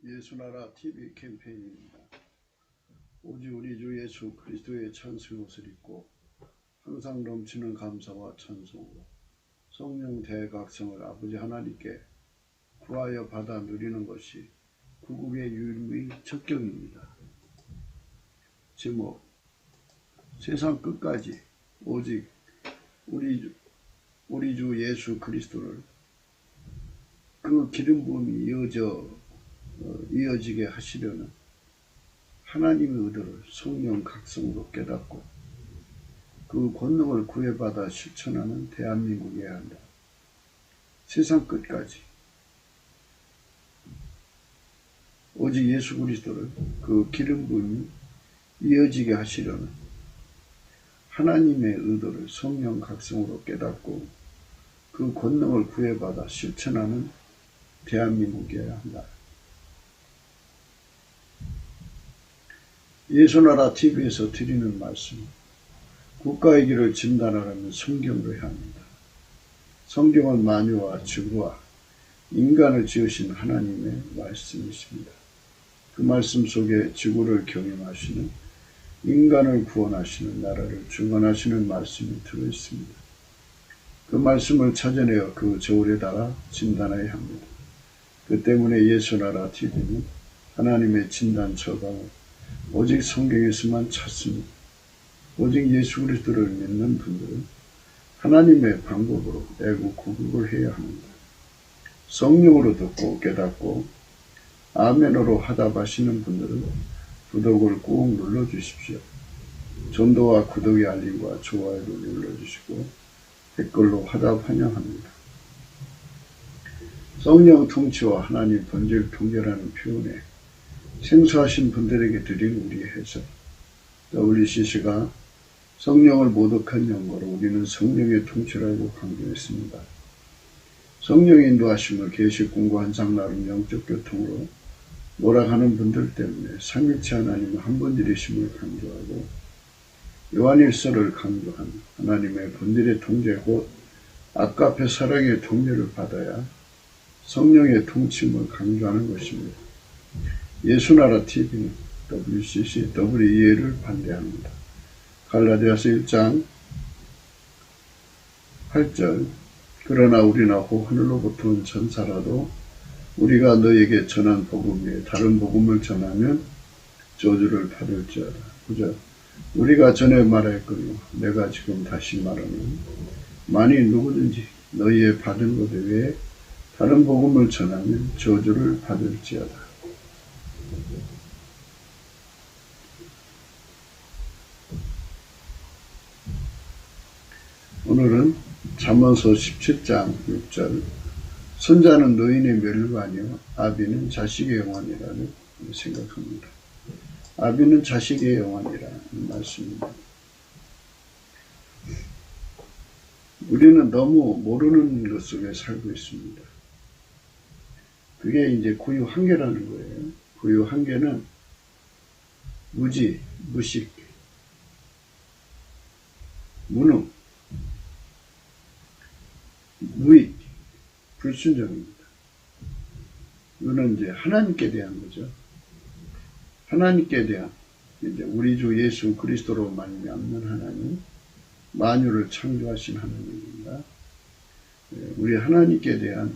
예수나라 TV 캠페인입니다. 오직 우리 주 예수 그리스도의 찬송 옷을 입고 항상 넘치는 감사와 찬송으로 성령 대각성을 아버지 하나님께 구하여 받아 누리는 것이 구국의 유일무이 적경입니다. 제목: 세상 끝까지 오직 우리 주 예수 그리스도를 그 기름 부음이 이어지게 하시려는 하나님의 의도를 성령 각성으로 깨닫고 그 권능을 구해받아 실천하는 대한민국이어야 한다. 세상 끝까지 오직 예수 그리스도를 그 기름 부음이 이어지게 하시려는 하나님의 의도를 성령 각성으로 깨닫고 그 권능을 구해받아 실천하는 대한민국이어야 한다. 예수나라 TV에서 드리는 말씀, 국가의 길을 진단하려면 성경으로 해야 합니다. 성경은 만유와 지구와 인간을 지으신 하나님의 말씀이십니다. 그 말씀 속에 지구를 경영하시는, 인간을 구원하시는, 나라를 주관하시는 말씀이 들어있습니다. 그 말씀을 찾아내어 그 저울에 달아 진단해야 합니다. 그 때문에 예수나라 TV는 하나님의 진단 처방을 오직 성경에서만 찾습니다. 오직 예수 그리스도를 믿는 분들은 하나님의 방법으로 애국구국을 해야 합니다. 성령으로 듣고 깨닫고 아멘으로 화답하시는 분들은 구독을 꾹 눌러주십시오. 전도와 구독의 알림과 좋아요를 눌러주시고 댓글로 화답 환영합니다. 성령 통치와 하나님 본질 통제라는 표현에 생소하신 분들에게 드린 우리의 해석, WCC가 성령을 모독한 연고로 우리는 성령의 통치라고 강조했습니다. 성령의 인도하심을 계시 공부한 장나름 영적 교통으로 몰아가는 분들 때문에 삼위일체 하나님의 한 분들이심을 강조하고 요한일서를 강조한 하나님의 본질의 통제 곧 아까페 사랑의 통제를 받아야 성령의 통치임을 강조하는 것입니다. 예수나라 TV는 WCC WEA를 반대합니다. 갈라디아서 1장 8절 그러나 우리나 혹 하늘로부터 온 천사라도 우리가 너에게 전한 복음 외에 다른 복음을 전하면 저주를 받을지어다. 9절 우리가 전에 말하였거니와 내가 지금 다시 말하는 만일 누구든지 너희의 받은 것 외에 다른 복음을 전하면 저주를 받을지어다. 오늘은 잠언서 17장 6절 선자는 노인의 멸관이요 아비는 자식의 영원이라는 생각합니다. 아비는 자식의 영원이라는 말씀입니다. 우리는 너무 모르는 것 속에 살고 있습니다. 그게 이제 고유 한계라는 거예요. 고유 한계는 무지, 무식, 무능, 무익, 불순종입니다. 이거는 이제 하나님께 대한 거죠. 하나님께 대한 이제 우리 주 예수 그리스도로 말미암는 하나님, 만유를 창조하신 하나님입니다. 우리 하나님께 대한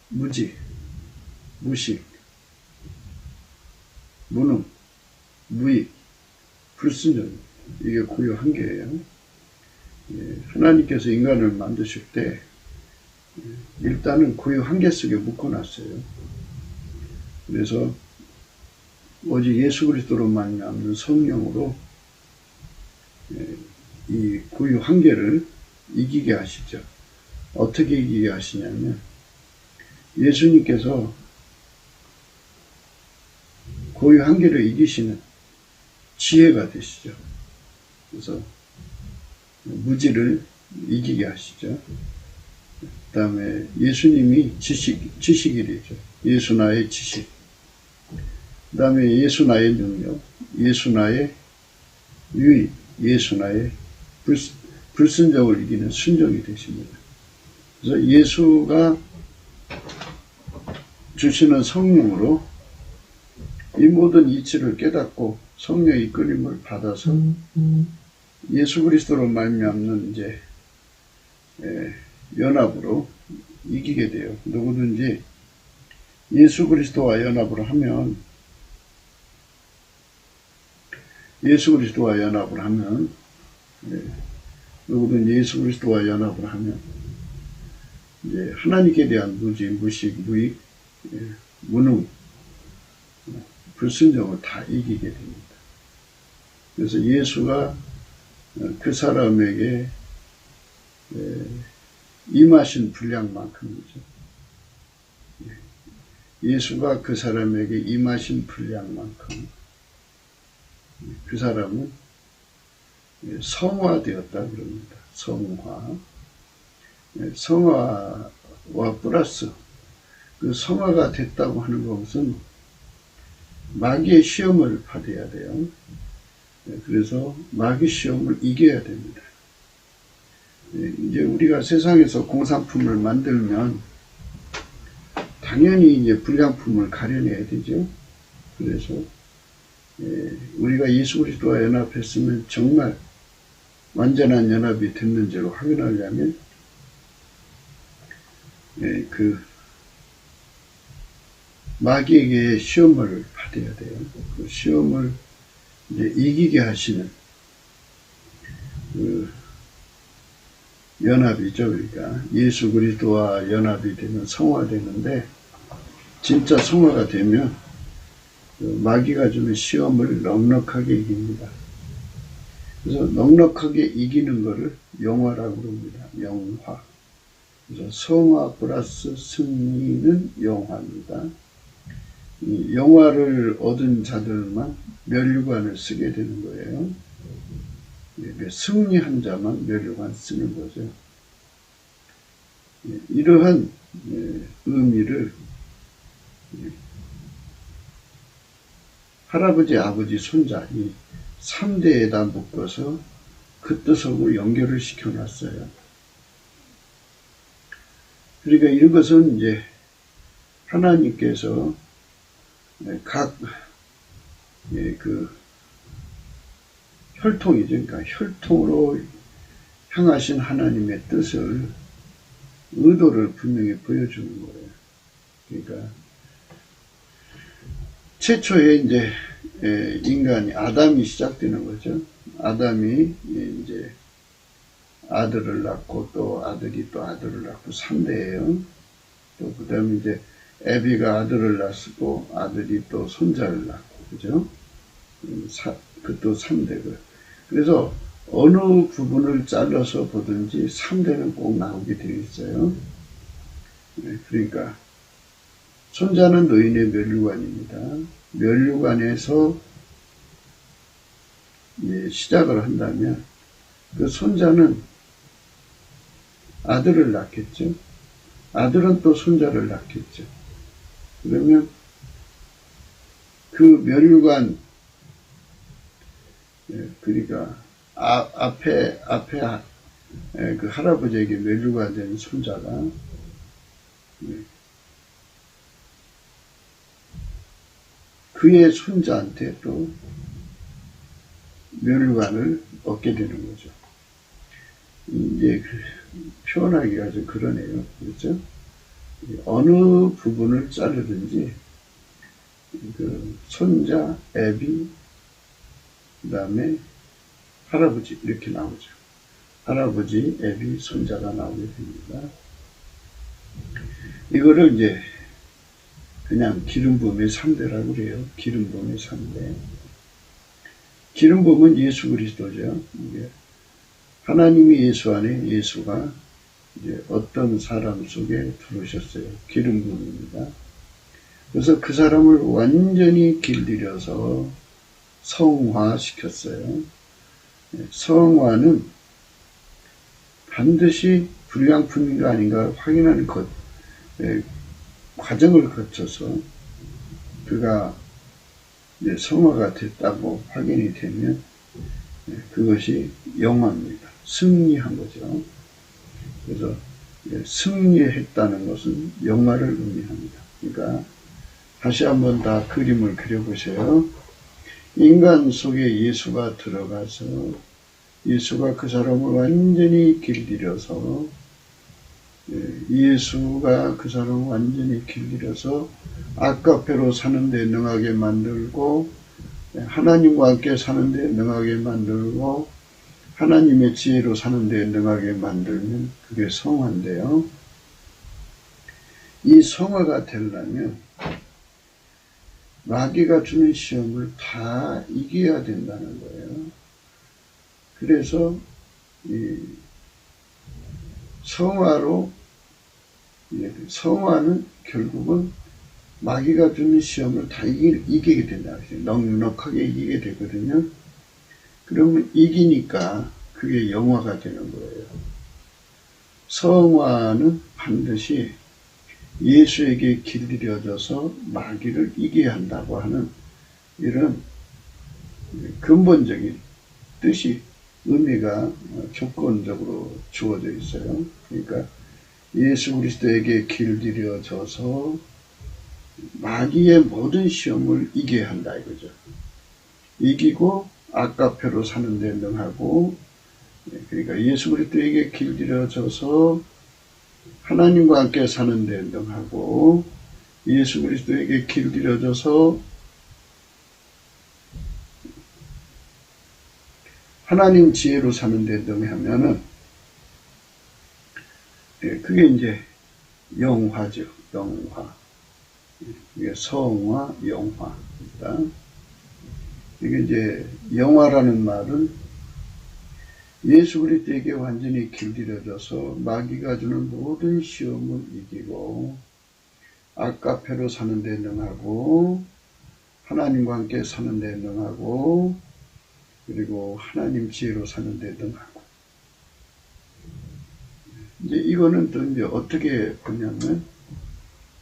무지, 무식, 무능, 무익, 불순종, 이게 고유 한계예요. 하나님께서 인간을 만드실 때 일단은 고유 한계 속에 묶어놨어요. 그래서 오직 예수 그리스도로 말미암는 성령으로 이 고유 한계를 이기게 하시죠. 어떻게 이기게 하시냐면 예수님께서 고유 한계를 이기시는 지혜가 되시죠. 그래서 무지를 이기게 하시죠. 그 다음에 예수님이 지식이죠. 예수 나의 지식. 그 다음에 예수 나의 능력, 예수 나의 유의, 예수 나의 불순종을 이기는 순종이 되십니다. 그래서 예수가 주시는 성령으로 이 모든 이치를 깨닫고 성령의 이끌림을 받아서 예수 그리스도로 말미암는 이제 연합으로 이기게 돼요. 누구든지 예수 그리스도와 연합을 하면 누구든 예수 그리스도와 연합을 하면 이제 하나님께 대한 무지, 무식, 무익, 무능, 불순종을 다 이기게 됩니다. 그래서 예수가 그 사람에게 임하신 분량만큼이죠. 예수가 그 사람에게 임하신 분량만큼 그 사람은 성화되었다 그럽니다. 성화와 플러스 그 성화가 됐다고 하는 것은 마귀의 시험을 받아야 돼요. 그래서 마귀 시험을 이겨야 됩니다. 이제 우리가 세상에서 공산품을 만들면 당연히 이제 불량품을 가려내야 되죠. 그래서 우리가 예수 그리스도와 연합했으면 정말 완전한 연합이 됐는지를 확인하려면 그 마귀에게 시험을 받아야 돼요. 그 시험을 이제 이기게 하시는 그 연합이죠. 그러니까 예수 그리스도와 연합이 되면 성화되는데 진짜 성화가 되면 그 마귀가 주는 시험을 넉넉하게 이깁니다. 그래서 넉넉하게 이기는 것을 영화라고 합니다. 영화. 그래서 성화 플러스 승리는 영화입니다. 이 영화를 얻은 자들만 면류관을 쓰게 되는 거예요. 승리한 자만 면류관 쓰는 거죠. 이러한 의미를 할아버지, 아버지, 손자 이 3대에다 묶어서 그 뜻하고 연결을 시켜놨어요. 그러니까 이것은 이제 하나님께서 각 그 혈통이죠. 그러니까 혈통으로 향하신 하나님의 뜻을 의도를 분명히 보여주는 거예요. 그러니까 최초에 이제 인간이 아담이 시작되는 거죠. 아담이 이제 아들을 낳고 또 아들이 또 아들을 낳고 3대예요. 또 그다음에 이제 애비가 아들을 낳고 아들이 또 손자를 낳고 그죠? 그것도 3대고요. 그래서 어느 부분을 잘라서 보든지 3대는 꼭 나오게 되어 있어요. 그러니까 손자는 노인의 면류관입니다. 면류관에서 시작을 한다면 그 손자는 아들을 낳겠죠. 아들은 또 손자를 낳겠죠. 그러면 그 면류관 그러니까 앞에 그 할아버지에게 면류관 된 손자가 그의 손자한테 또 면류관을 얻게 되는 거죠. 이제 표현하기가 좀 그러네요. 그렇죠? 어느 부분을 자르든지 그 손자, 애비, 그 다음에 할아버지 이렇게 나오죠. 할아버지, 애비, 손자가 나오게 됩니다. 이거를 이제 그냥 기름부음의 3대라고 그래요. 기름부음의 3대. 기름부음은 예수 그리스도죠. 하나님이 예수 안에 예수가 이제 어떤 사람 속에 들어오셨어요. 기름부음입니다. 그래서 그 사람을 완전히 길들여서 성화시켰어요. 성화는 반드시 불량품인가 아닌가 확인하는 것, 과정을 거쳐서 그가 이제 성화가 됐다고 확인이 되면 그것이 영화입니다. 승리한 거죠. 그래서 승리했다는 것은 영화를 의미합니다. 그러니까 다시 한번 다 그림을 그려보세요. 인간 속에 예수가 들어가서 예수가 그 사람을 완전히 길들여서 예수가 그 사람을 완전히 길들여서 아까페로 사는 데 능하게 만들고 하나님과 함께 사는 데 능하게 만들고 하나님의 지혜로 사는 데 능하게 만들면 그게 성화인데요. 이 성화가 되려면 마귀가 주는 시험을 다 이겨야 된다는 거예요. 그래서 이 성화는 결국은 마귀가 주는 시험을 다 이기게 된다. 넉넉하게 이기게 되거든요. 그러면 이기니까 그게 영화가 되는 거예요. 성화는 반드시 예수에게 길들여져서 마귀를 이겨야 한다고 하는 이런 근본적인 뜻이 의미가 조건적으로 주어져 있어요. 그러니까 예수 그리스도에게 길들여져서 마귀의 모든 시험을 이겨야 한다 이거죠. 이기고 아까페로 사는 데 능하고, 그러니까 예수 그리스도에게 길들여져서 하나님과 함께 사는 데 능하고, 예수 그리스도에게 길들여져서 하나님 지혜로 사는 데 능하면은 그게 이제 영화죠. 영화. 이게 성화, 영화입니다. 이게 이제 영화라는 말은 예수 그리스도에게 완전히 길들여져서 마귀가 주는 모든 시험을 이기고 아까페로 사는 데 능하고 하나님과 함께 사는 데 능하고 그리고 하나님 지혜로 사는 데 능하고. 이제 이거는 또 이제 어떻게 보냐면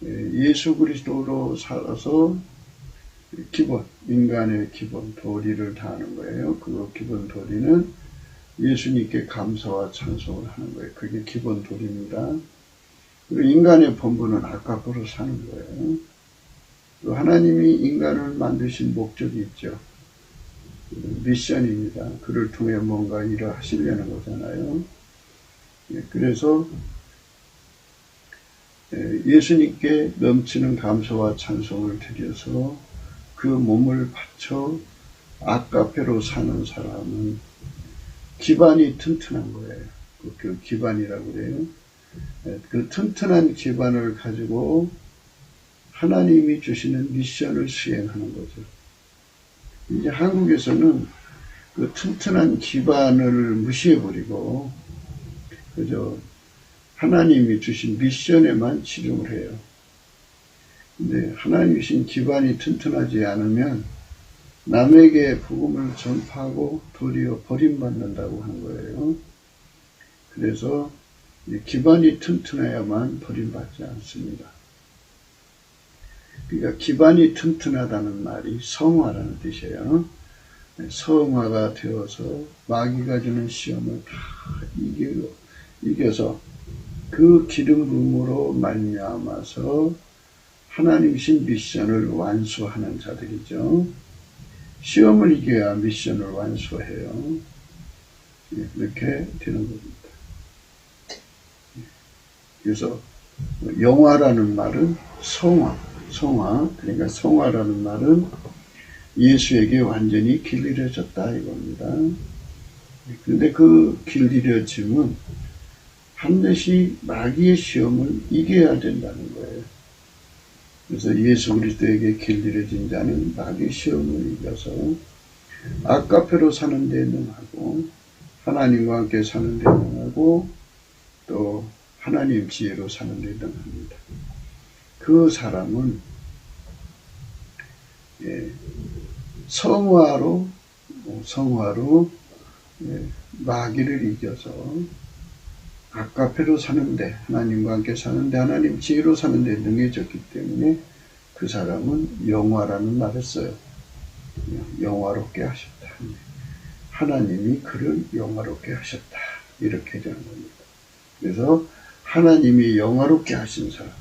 예수 그리스도로 살아서 기본, 인간의 기본 도리를 다하는 거예요. 그 기본 도리는 예수님께 감사와 찬송을 하는 거예요. 그게 기본 도리입니다. 그리고 인간의 본분은 아까보로 사는 거예요. 또 하나님이 인간을 만드신 목적이 있죠. 미션입니다. 그를 통해 뭔가 일을 하시려는 거잖아요. 그래서 예수님께 넘치는 감사와 찬송을 드려서 그 몸을 바쳐 아까페로 사는 사람은 기반이 튼튼한 거예요. 그 기반이라고 그래요. 그 튼튼한 기반을 가지고 하나님이 주시는 미션을 수행하는 거죠. 이제 한국에서는 그 튼튼한 기반을 무시해버리고 그저 하나님이 주신 미션에만 치중을 해요. 근데 하나님이 주신 기반이 튼튼하지 않으면 남에게 복음을 전파하고 도리어 버림받는다고 하는 거예요. 그래서 기반이 튼튼해야만 버림받지 않습니다. 그러니까 기반이 튼튼하다는 말이 성화라는 뜻이에요. 성화가 되어서 마귀가 주는 시험을 다 이겨서 그 기름 부음으로 말미암아서 하나님이신 미션을 완수하는 자들이죠. 시험을 이겨야 미션을 완수해요. 이렇게 되는 겁니다. 그래서 영화라는 말은 성화, 그러니까 성화라는 말은 예수에게 완전히 길들여졌다 이겁니다. 그런데 그 길들여짐은 반드시 마귀의 시험을 이겨야 된다는 거예요. 그래서 예수 그리스도에게 길들여진 자는 마귀의 시험을 이겨서 아까페로 사는 데 능하고 하나님과 함께 사는 데 능하고 또 하나님 지혜로 사는 데 능합니다. 그 사람은 성화로 마귀를 이겨서 아까페로 사는데 하나님과 함께 사는데 하나님 지혜로 사는데 능해졌기 때문에 그 사람은 영화라는 말을 써요. 영화롭게 하셨다. 하나님이 그를 영화롭게 하셨다. 이렇게 되는 겁니다. 그래서 하나님이 영화롭게 하신 사람,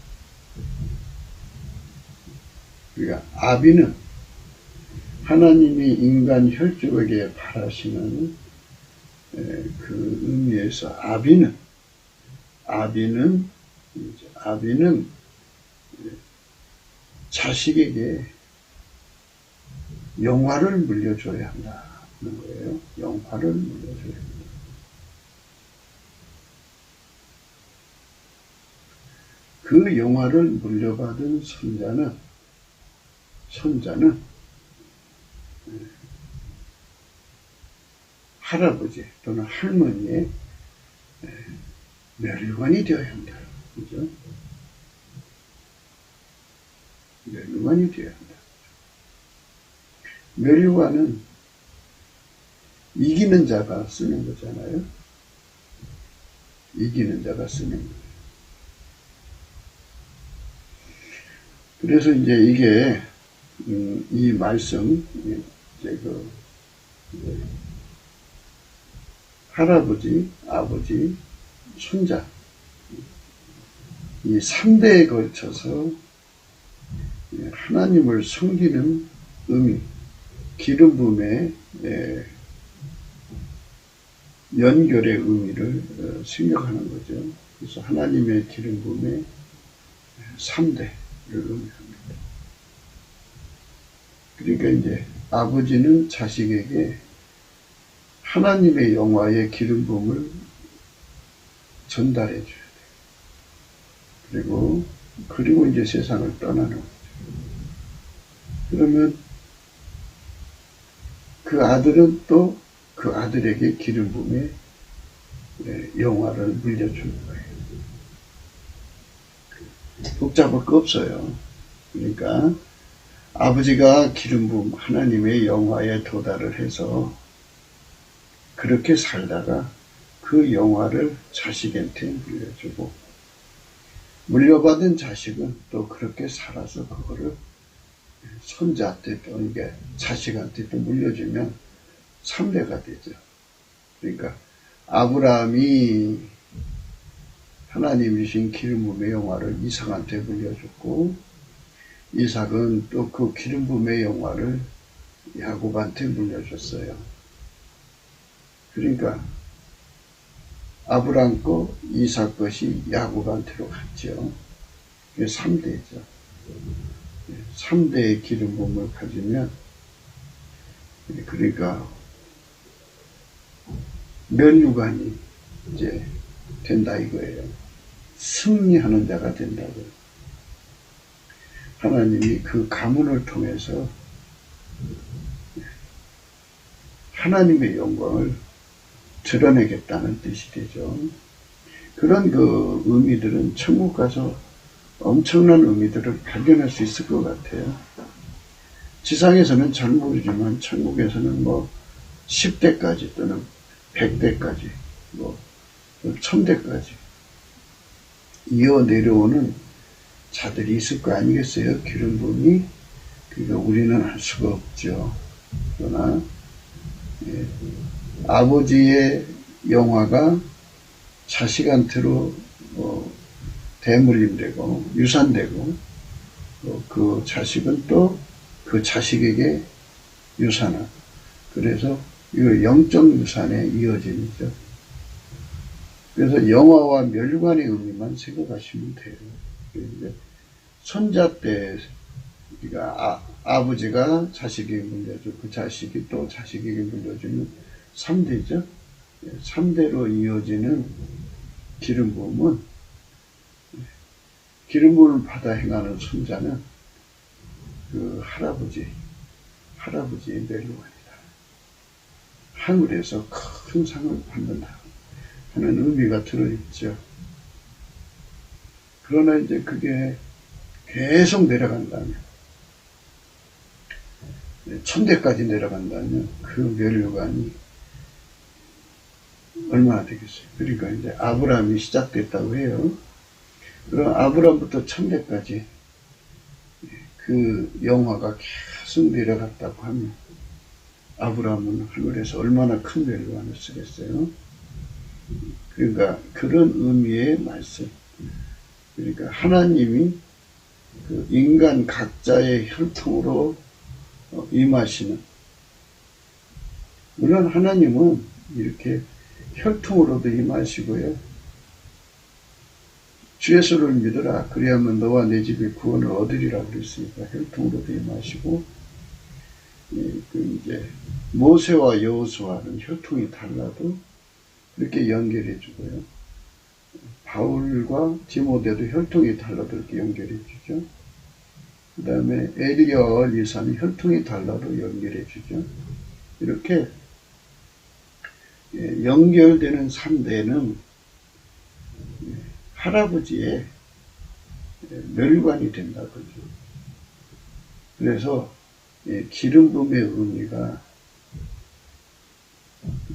그러니까 아비는 하나님이 인간 혈족에게 바라시는 그 의미에서 아비는 자식에게 영화를 물려줘야 한다는 거예요. 영화를 물려줘야 한다. 그 영화를 물려받은 손자는 할아버지 또는 할머니의 멸류관이 되어야 한다. 그죠? 멸류관이 되어야 한다. 멸류관은 이기는 자가 쓰는 거잖아요. 이기는 자가 쓰는 거예요. 그래서 이제 이게 이 말씀 이제 할아버지, 아버지, 손자 이 3대에 걸쳐서 하나님을 섬기는 의미, 기름 부음의 연결의 의미를 생각하는 거죠. 그래서 하나님의 기름 부음의 3대를 의미합니다. 그러니까 이제 아버지는 자식에게 하나님의 영화의 기름 부음을 전달해 줘야 돼요. 그리고 이제 세상을 떠나는 거죠. 그러면 그 아들은 또 그 아들에게 기름 부음의 영화를 물려주는 거예요. 복잡할 거 없어요. 그러니까 아버지가 기름 부음 하나님의 영화에 도달을 해서 그렇게 살다가 그 영화를 자식한테 물려주고 물려받은 자식은 또 그렇게 살아서 그거를 손자한테 또 이게 자식한테 또 물려주면 3대가 되죠. 그러니까 아브라함이 하나님이 주신 기름 부음의 영화를 이삭한테 물려줬고 이삭은 또 그 기름 부음의 영화를 야곱한테 물려줬어요. 그러니까 아브라함 거 이삭 것이 야곱한테로 갔죠. 그게 3대죠. 3대의 기름 부음을 가지면 그러니까 면류관이 이제 된다 이거예요. 승리하는 자가 된다고요. 하나님이 그 가문을 통해서 하나님의 영광을 드러내겠다는 뜻이 되죠. 그런 그 의미들은 천국 가서 엄청난 의미들을 발견할 수 있을 것 같아요. 지상에서는 잘 모르지만 천국에서는 뭐 10대까지 또는 100대까지 뭐 1000대까지 이어 내려오는 자들이 있을 거 아니겠어요? 기름 부음이. 그러니까 우리는 알 수가 없죠. 그러나 아버지의 영화가 자식한테로 대물림되고 유산되고 그 자식은 또 그 자식에게 유산을. 그래서 이거 영적 유산의 이어짐이죠. 그래서 영화와 멸류관의 의미만 생각하시면 돼요. 이제 손자 때 그러니까 아버지가 자식에게 물려주고 그 자식이 또 자식에게 물려주는 3대죠. 3대로 이어지는 기름 부음은 기름 부음을 받아 행하는 손자는 그 할아버지의 멸류관이다. 하늘에서 큰 상을 받는다 하는 의미가 들어있죠. 그러나 이제 그게 계속 내려간다면 1000대까지 내려간다면 그 멸류관이 얼마나 되겠어요. 그러니까 이제 아브라함이 시작됐다고 해요. 그럼 아브라함부터 1000대까지 그 영화가 계속 내려갔다고 하면 아브라함은 하늘에서 얼마나 큰 멸류관을 쓰겠어요. 그러니까 그런 의미의 말씀. 그러니까 하나님이 그 인간 각자의 혈통으로 임하시는, 물론 하나님은 이렇게 혈통으로도 임하시고요. 주 예수를 믿으라 그리하면 너와 내 집이 구원을 얻으리라 그랬으니까 혈통으로도 임하시고, 그 이제 모세와 여호수아는 혈통이 달라도 그렇게 연결해 주고요. 바울과 디모데도 혈통이 달라도 이렇게 연결해 주죠. 그 다음에 엘리야와 엘리사는 혈통이 달라도 연결해 주죠. 이렇게 연결되는 3대는 할아버지의 멸관이 된다 그러죠. 그래서 기름 부음의 의미가,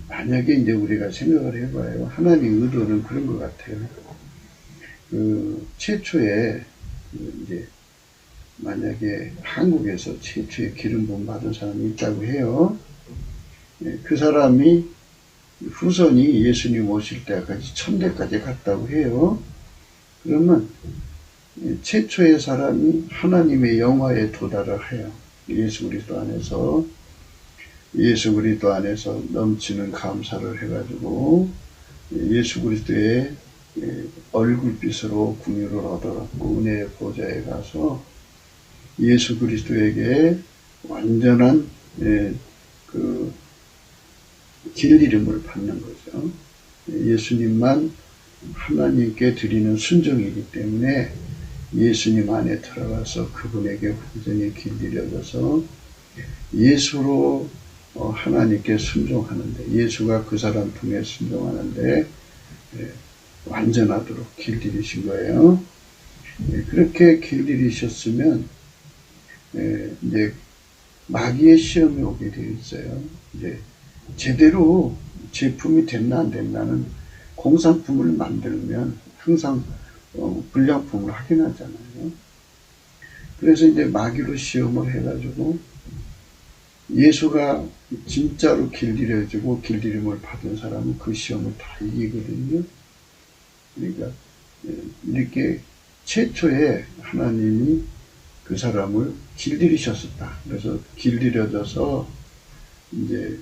만약에 이제 우리가 생각을 해봐요. 하나님 의도는 그런 것 같아요. 최초에 이제 만약에 한국에서 최초에 기름 부음 받은 사람이 있다고 해요. 그 사람이 후손이 예수님 오실 때까지 천대까지 갔다고 해요. 그러면 최초의 사람이 하나님의 영화에 도달을 해요. 예수 그리스도 안에서 넘치는 감사를 해가지고 예수 그리스도의 얼굴빛으로 긍휼을 얻어갖고 은혜의 보좌에 가서 예수 그리스도에게 완전한 그 길들임을 받는 거죠. 예수님만 하나님께 드리는 순종이기 때문에 예수님 안에 들어가서 그분에게 완전히 길들여져서 예수로 하나님께 순종하는데, 예수가 그 사람 통해 순종하는데 완전하도록 길들이신 거예요. 그렇게 길들이셨으면 이제 마귀의 시험이 오게 되어 있어요. 이제 제대로 제품이 됐나 안 됐나는 공산품을 만들면 항상 불량품을 확인하잖아요. 그래서 이제 마귀로 시험을 해가지고 예수가 진짜로 길들여지고 길들임을 받은 사람은 그 시험을 다 이기거든요. 그러니까 이렇게 최초에 하나님이 그 사람을 길들이셨었다. 그래서 길들여져서 이제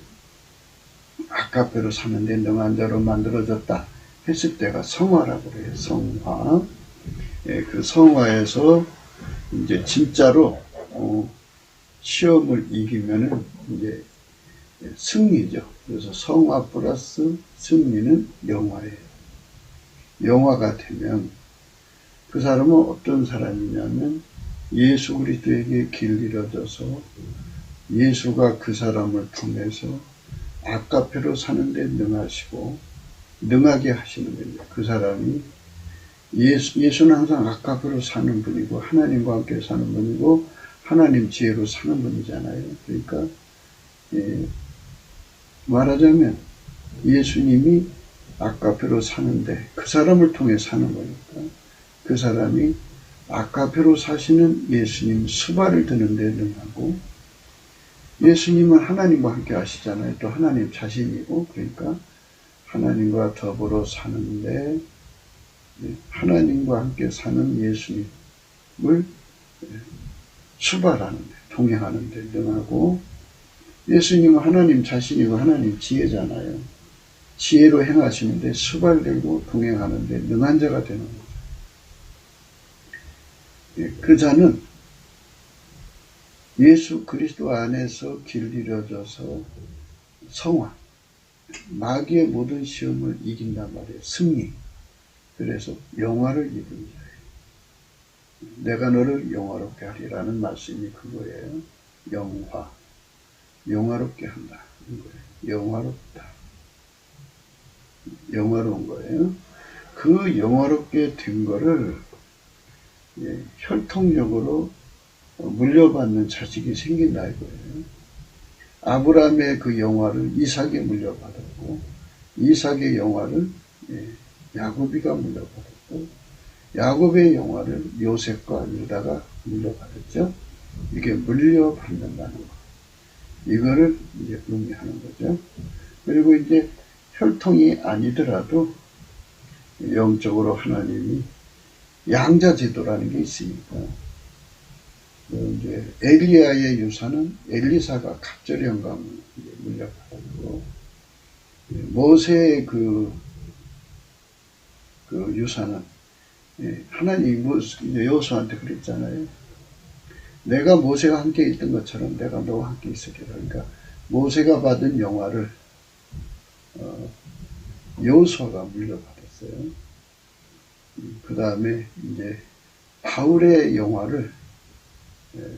아까페로 사는데 능한 자로 만들어졌다 했을 때가 성화라고 그래요. 성화. 그 성화에서 이제 진짜로 시험을 이기면은 이제 승리죠. 그래서 성화 플러스 승리는 영화예요. 영화가 되면 그 사람은 어떤 사람이냐면 예수 그리스도에게 길들여져서 예수가 그 사람을 통해서 아까페로 사는데 능하시고 능하게 하시는 겁니다. 그 사람이 예수는 항상 아까페로 사는 분이고 하나님과 함께 사는 분이고 하나님 지혜로 사는 분이잖아요. 그러니까 말하자면 예수님이 아까페로 사는데 그 사람을 통해 사는 거니까 그 사람이 아까페로 사시는 예수님 수발을 드는데 능하고, 예수님은 하나님과 함께 하시잖아요. 또 하나님 자신이고, 그러니까 하나님과 더불어 사는데 하나님과 함께 사는 예수님을 수발하는데, 동행하는데 능하고, 예수님은 하나님 자신이고 하나님 지혜잖아요. 지혜로 행하시는데 수발되고 동행하는데 능한 자가 되는 거죠. 그 자는 예수 그리스도 안에서 길들여져서 성화, 마귀의 모든 시험을 이긴단 말이에요. 승리. 그래서 영화를 입은 자예요. 내가 너를 영화롭게 하리라는 말씀이 그거예요. 영화. 영화롭게 한다. 거예요. 영화롭다. 영화로운 거예요. 그 영화롭게 된 거를 혈통적으로 물려받는 자식이 생긴다 이거예요. 아브라함의 그 영화를 이삭이 물려받았고, 이삭의 영화를 야곱이가 물려받았고, 야곱의 영화를 요셉과 유다가 물려받았죠. 이게 물려받는다는 거. 이거를 이제 의미하는 거죠. 그리고 이제 혈통이 아니더라도 영적으로 하나님이 양자제도라는 게 있으니까 이제 엘리야의 유산은 엘리사가 갑절의 영감을 물려받았고, 모세의 그 유산은 하나님이 여호수아한테 그랬잖아요. 내가 모세가 함께 있던 것처럼 내가 너와 함께 있으리라. 그러니까 모세가 받은 영화를 여호수아가 물려받았어요. 그 다음에 이제 바울의 영화를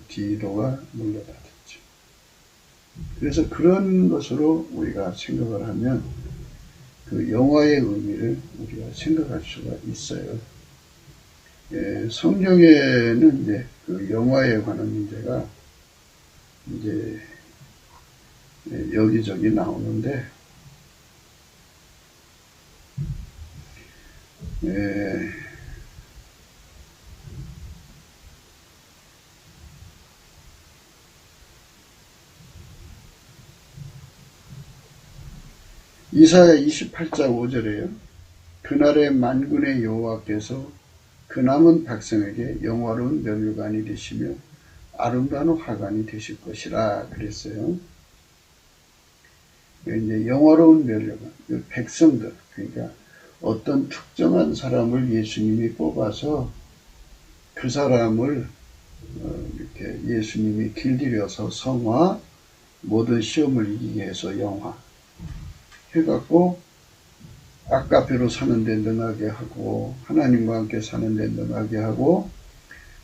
디도가 물려받았죠. 그래서 그런 것으로 우리가 생각을 하면 그 영화의 의미를 우리가 생각할 수가 있어요. 성경에는 이제 그 영화에 관한 문제가 이제 여기저기 나오는데, 이사야 28장 5절에요. 그날에 만군의 여호와께서 그 남은 백성에게 영화로운 면류관이 되시며 아름다운 화관이 되실 것이라 그랬어요. 이제 영화로운 면류관, 백성들, 그러니까 어떤 특정한 사람을 예수님이 뽑아서 그 사람을 이렇게 예수님이 길들여서 성화, 모든 시험을 이기게 해서 영화 해갖고 아까페로 사는 데 능하게 하고, 하나님과 함께 사는 데 능하게 하고,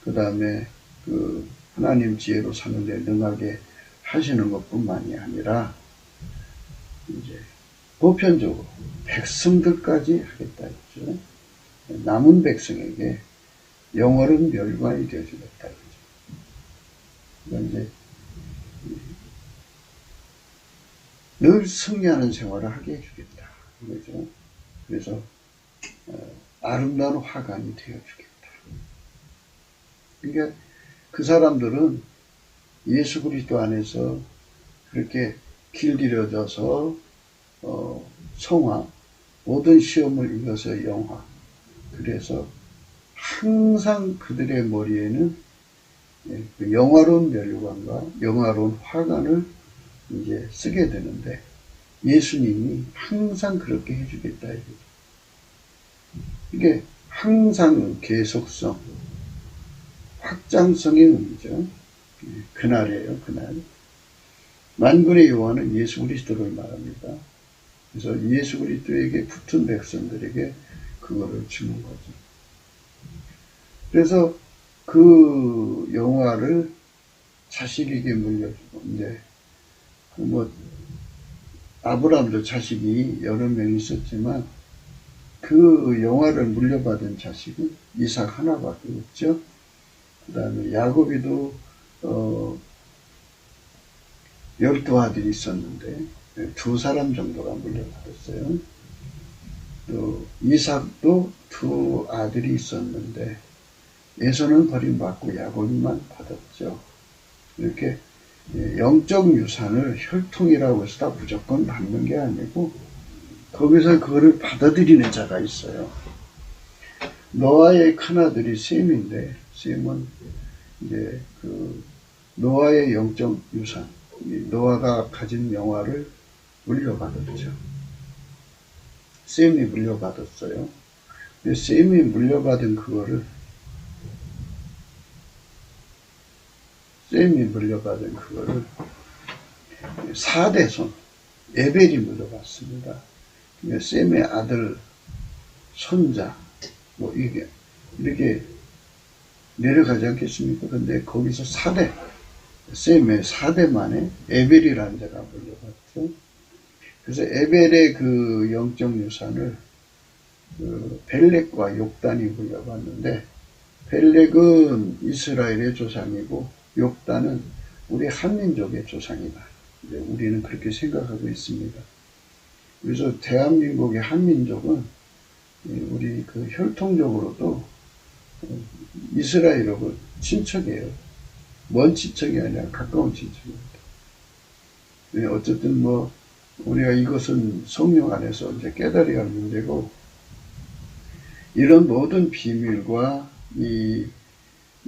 그 다음에 그 하나님 지혜로 사는 데 능하게 하시는 것뿐만이 아니라 이제 보편적으로 백성들까지 하겠다 했죠. 남은 백성에게 영원한 멸관이 되어주겠다 했죠. 그러니까 이제 늘 승리하는 생활을 하게 해주겠다. 그죠? 그래서 아름다운 화관이 되어주겠다. 그러니까 그 사람들은 예수 그리스도 안에서 그렇게 길들여져서 성화, 모든 시험을 이겨서 영화. 그래서 항상 그들의 머리에는 영화로운 면류관과 영화로운 화관을 이제 쓰게 되는데, 예수님이 항상 그렇게 해주겠다. 이게 항상 계속성, 확장성의 의미죠. 그날이에요, 그날. 만군의 여호와는 예수 그리스도를 말합니다. 그래서 예수 그리스도에게 붙은 백성들에게 그거를 주는 거죠. 그래서 그 영화를 자식에게 물려주고, 이제 아브라함도 자식이 여러 명 있었지만 그 영화를 물려받은 자식은 이삭 하나밖에 없죠. 그 다음에 야곱이도 12아들이 있었는데 2사람 정도가 물려받았어요. 또 이삭도 2아들이 있었는데 에서는 버림받고 야곱만 받았죠. 이렇게 영적 유산을 혈통이라고 해서 다 무조건 받는 게 아니고 거기서 그거를 받아들이는 자가 있어요. 노아의 큰아들이 셈인데, 셈은 이제 그 노아의 영적 유산, 노아가 가진 영화를 물려받았죠. 셈이 물려받았어요. 근데 셈이 물려받은 그거를 사대손 에벨이 물려받습니다. 셈의 아들, 손자, 이게 이렇게 내려가지 않겠습니까? 근데 거기서 셈의 4대 만에 에벨이라는 자가 물려받죠. 그래서 에벨의 그 영적 유산을 벨렉과 욕단이 물려받는데, 벨렉은 이스라엘의 조상이고 욕단은 우리 한민족의 조상이다. 우리는 그렇게 생각하고 있습니다. 그래서 대한민국의 한민족은 우리 그 혈통적으로도 이스라엘하고 친척이에요. 먼 친척이 아니라 가까운 친척입니다. 어쨌든 우리가 이것은 성령 안에서 이제 깨달아야 할 문제고, 이런 모든 비밀과 이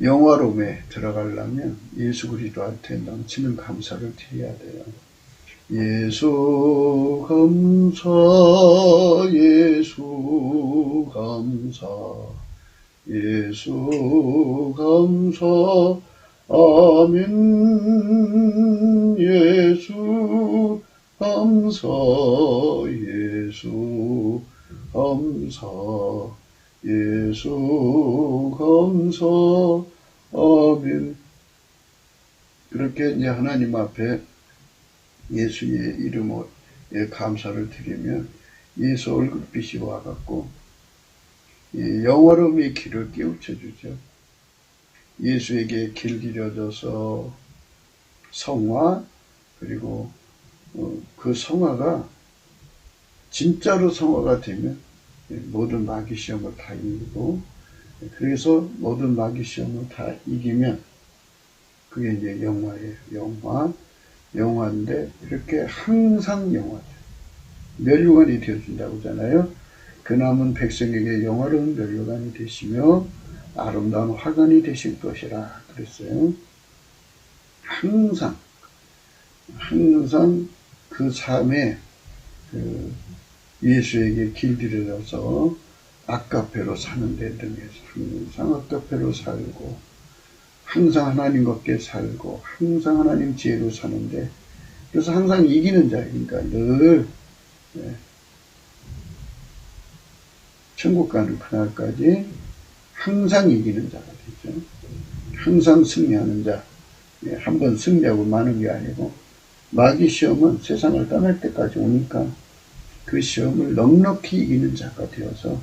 영화로움에 들어가려면 예수 그리스도한테 넘치는 감사를 드려야 돼요. 예수 감사, 예수 감사, 예수 감사, 아멘. 예수 감사, 예수 감사, 예수 감사, 아멘. 그렇게 이제 하나님 앞에 예수의 이름으로 감사를 드리면 예수 얼굴빛이 와갖고 영화로움의 길을 깨우쳐 주죠. 예수에게 길들여져서 성화, 그리고 그 성화가 진짜로 성화가 되면 모든 마귀 시험을 다 이기고, 그래서 모든 마귀 시험을 다 이기면 그게 이제 영화예요. 영화인데 이렇게 항상 영화죠. 면류관이 되어준다고 하잖아요. 그 남은 백성에게 영화로운 면류관이 되시며 아름다운 화관이 되실 것이라 그랬어요. 항상 그 삶에 예수에게 길들여져서 아까페로 사는 데 등에서 항상 아까페로 살고, 항상 하나님 같게 살고, 항상 하나님 지혜로 사는데, 그래서 항상 이기는 자니까 늘 천국 가는 그날까지 항상 이기는 자가 되죠. 항상 승리하는 자. 한 번 승리하고 마는 게 아니고, 마귀 시험은 세상을 떠날 때까지 오니까 그 시험을 넉넉히 이기는 자가 되어서,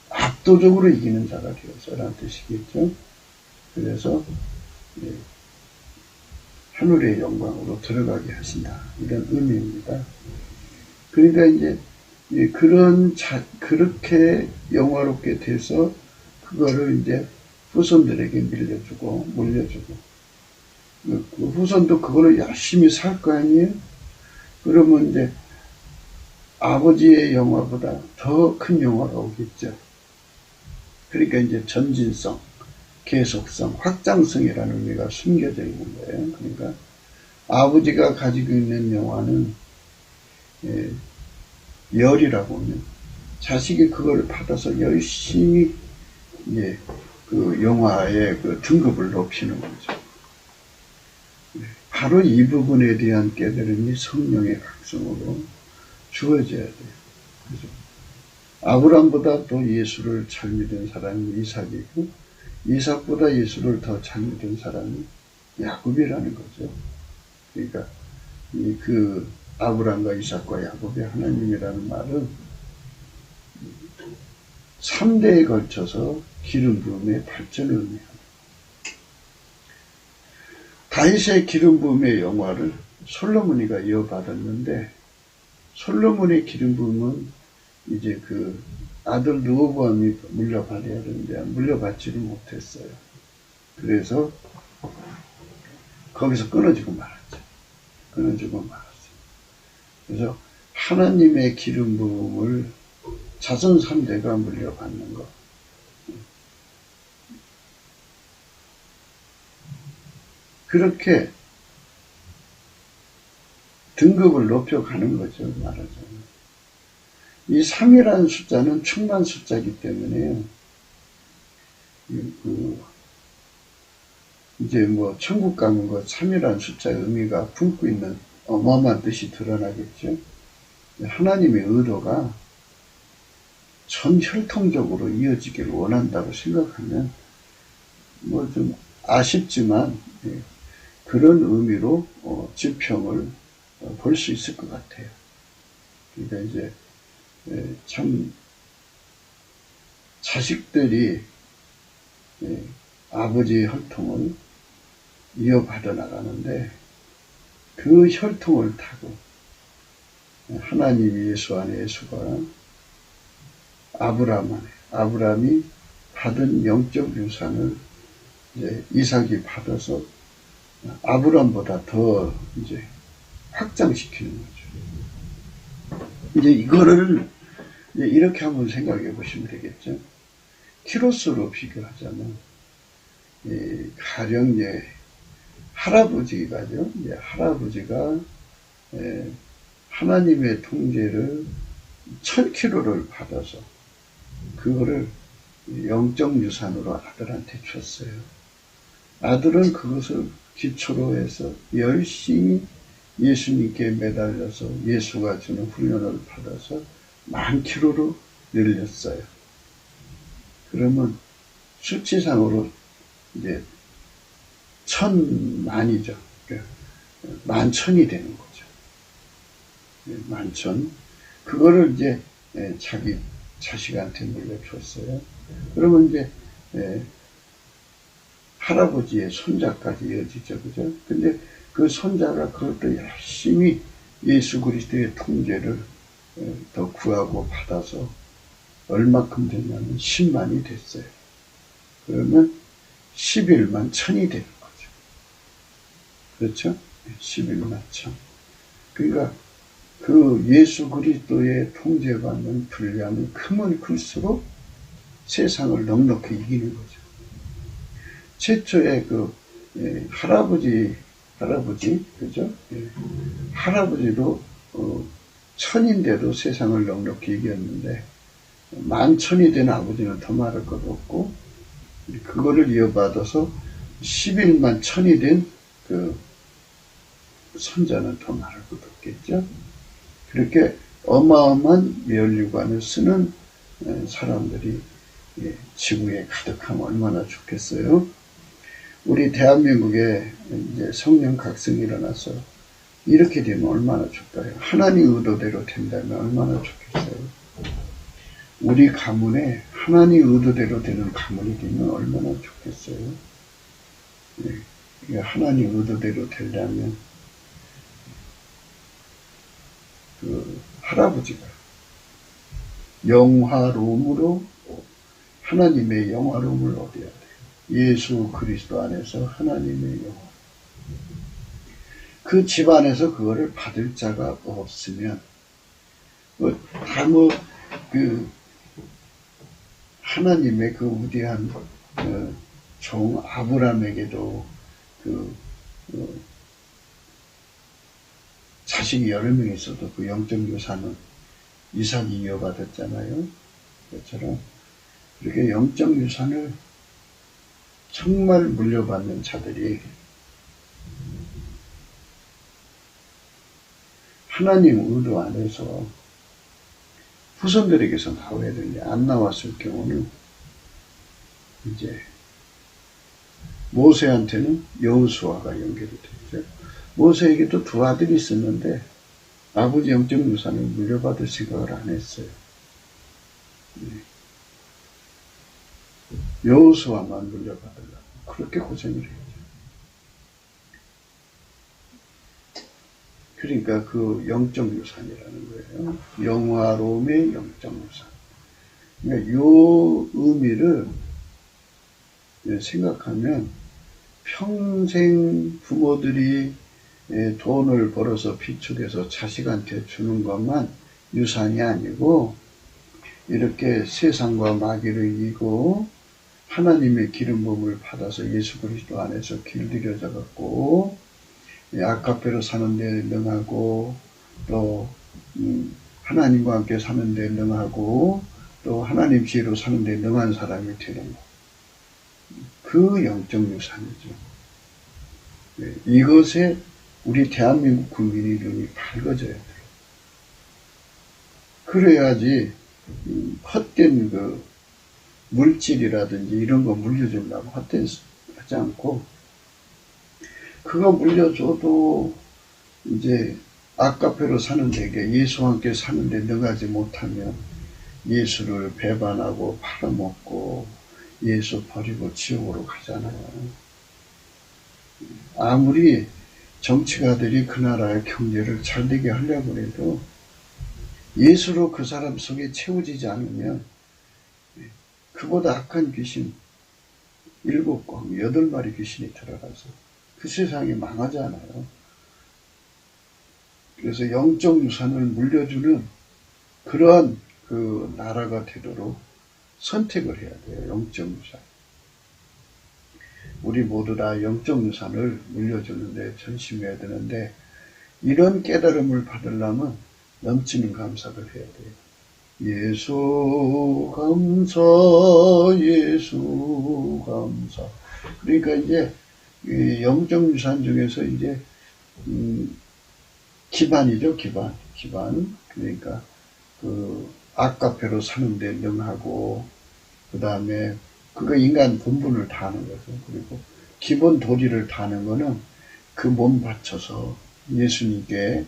압도적으로 이기는 자가 되어서라는 뜻이겠죠. 그래서 하늘의 영광으로 들어가게 하신다, 이런 의미입니다. 그러니까 이제 그렇게 영화롭게 돼서 그거를 이제 후손들에게 물려주고, 그 후손도 그거를 열심히 살 거 아니에요? 그러면 이제 아버지의 영화보다 더 큰 영화가 오겠죠. 그러니까 이제 전진성, 계속성, 확장성이라는 의미가 숨겨져 있는 거예요. 그러니까 아버지가 가지고 있는 영화는 열이라고 하면 자식이 그걸 받아서 열심히 그 영화의 그 등급을 높이는 거죠. 바로 이 부분에 대한 깨달음이 성령의 각성으로 주어져야 돼요. 그래서 아브람보다 또 예수를 잘 믿은 사람이 이삭이고, 이삭보다 예수를 더 잘 믿은 사람이 야곱이라는 거죠. 그러니까 그 아브람과 이삭과 야곱의 하나님이라는 말은 3대에 걸쳐서 기름 부음의 발전을 의미합니다. 다윗의 기름 부음의 영화를 솔로몬이가 이어받았는데, 솔로몬의 기름 부음은 이제 그 아들 르호보암이 물려받아야 되는데 물려받지를 못했어요. 그래서 거기서 끊어지고 말았죠. 그래서 하나님의 기름 부음을 자손 3대가 물려받는 것. 그렇게 등급을 높여가는 거죠, 말하자면. 이 3이라는 숫자는 충만 숫자이기 때문에, 이제 뭐, 천국 가는 것, 3이라는 숫자의 의미가 품고 있는 어마어마한 뜻이 드러나겠죠. 하나님의 의도가 전 혈통적으로 이어지기를 원한다고 생각하면, 뭐 좀 아쉽지만, 그런 의미로 지평을 볼 수 있을 것 같아요. 그러니까 이제 참 자식들이 아버지의 혈통을 이어받아 나가는데, 그 혈통을 타고 하나님 예수 안에 예수가 아브람이 받은 영적 유산을 이제 이삭이 받아서 아브람보다 더 이제 확장시키는 거죠. 이제 이거를 이제 이렇게 한번 생각해 보시면 되겠죠. 키로수로 비교하자면, 가령, 할아버지가죠. 할아버지가, 하나님의 통제를 1000kg를 받아서, 그거를 영적 유산으로 아들한테 줬어요. 아들은 그것을 기초로 해서 열심히 예수님께 매달려서 예수가 주는 훈련을 받아서 10,000kg로 늘렸어요. 그러면 수치상으로 이제 10,000만이죠. 그러니까 11,000이 되는 거죠. 11,000. 그거를 이제 자기 자식한테 물려줬어요. 그러면 이제 할아버지의 손자까지 이어지죠. 그죠? 근데 그 손자가 그것도 열심히 예수 그리스도의 통제를 더 구하고 받아서 얼마큼 됐냐면 10만이 됐어요. 그러면 11만 1000이 되는 거죠. 그렇죠? 11만 1000. 그러니까 그 예수 그리스도의 통제받는 분량이 크면 클수록 세상을 넉넉히 이기는 거죠. 최초의 그 할아버지, 그죠? 할아버지도 1000인데도 세상을 넉넉히 이겼는데 11,000이 된 아버지는 더 말할 것도 없고, 그거를 이어받아서 11만 1000이 된 그 손자는 더 말할 것도 없겠죠. 그렇게 어마어마한 면류관을 쓰는 사람들이 지구에 가득하면 얼마나 좋겠어요. 우리 대한민국에 이제 성령 각성이 일어나서 이렇게 되면 얼마나 좋까요? 하나님 의도대로 된다면 얼마나 좋겠어요. 우리 가문에 하나님 의도대로 되는 가문이 되면 얼마나 좋겠어요. 하나님 의도대로 되려면 그 할아버지가 영화로움으로 하나님의 영화로움을 얻어야 돼요. 예수 그리스도 안에서 하나님의 영화. 그 집안에서 그거를 받을 자가 없으면, 하나님의 그 위대한 종 아브라함에게도 자식이 여러 명 있어도 그 영적 유산은 이삭이 이어받았잖아요. 그것처럼 이렇게 영적 유산을 정말 물려받는 자들이 하나님 의도 안에서 후손들에게서 나와야 되는데 안 나왔을 경우는 이제 모세한테는 여호수아가 연결이 되죠. 모세에게도 두 아들이 있었는데 아버지 영적 유산을 물려받을 생각을 안 했어요. 여호수아만 물려받으려고 그렇게 고생을 했죠. 그러니까 그 영적 유산이라는 거예요. 영화로움의 영적 유산. 그러니까 요 의미를 생각하면 평생 부모들이 돈을 벌어서 비축해서 자식한테 주는 것만 유산이 아니고, 이렇게 세상과 마귀를 이기고 하나님의 기름 부음을 받아서 예수 그리스도 안에서 길들여져 갖고 아카페로 사는 데 능하고, 또 하나님과 함께 사는 데 능하고, 또 하나님 지혜로 사는 데 능한 사람이 되는 것. 그 영적 유산이죠. 이것에 우리 대한민국 국민의 눈이 밝아져야 돼요. 그래야지 헛된 그 물질이라든지 이런 거 물려준다고 헛되지 않고, 그거 물려줘도 이제 아카페로 사는 데게 예수와 함께 사는 데 능하지 못하면 예수를 배반하고 팔아먹고 예수 버리고 지옥으로 가잖아요. 아무리 정치가들이 그 나라의 경제를 잘되게 하려고 해도 예수로 그 사람 속에 채워지지 않으면 그보다 악한 귀신 7과 8마리 귀신이 들어가서 그 세상이 망하잖아요. 그래서 영적 유산을 물려주는 그러한 그 나라가 되도록 선택을 해야 돼요. 영적 유산. 우리 모두 다 영적 유산을 물려주는데 전심해야 되는데 이런 깨달음을 받으려면 넘치는 감사를 해야 돼요. 예수 감사, 예수 감사. 그러니까 이제 영적 유산 중에서 이제 기반이죠, 기반. 그러니까 그 아카페로 사는데 능하고 그 다음에 그거 인간 본분을 다하는 거죠. 그리고 기본 도리를 다하는 거는 그 몸 바쳐서 예수님께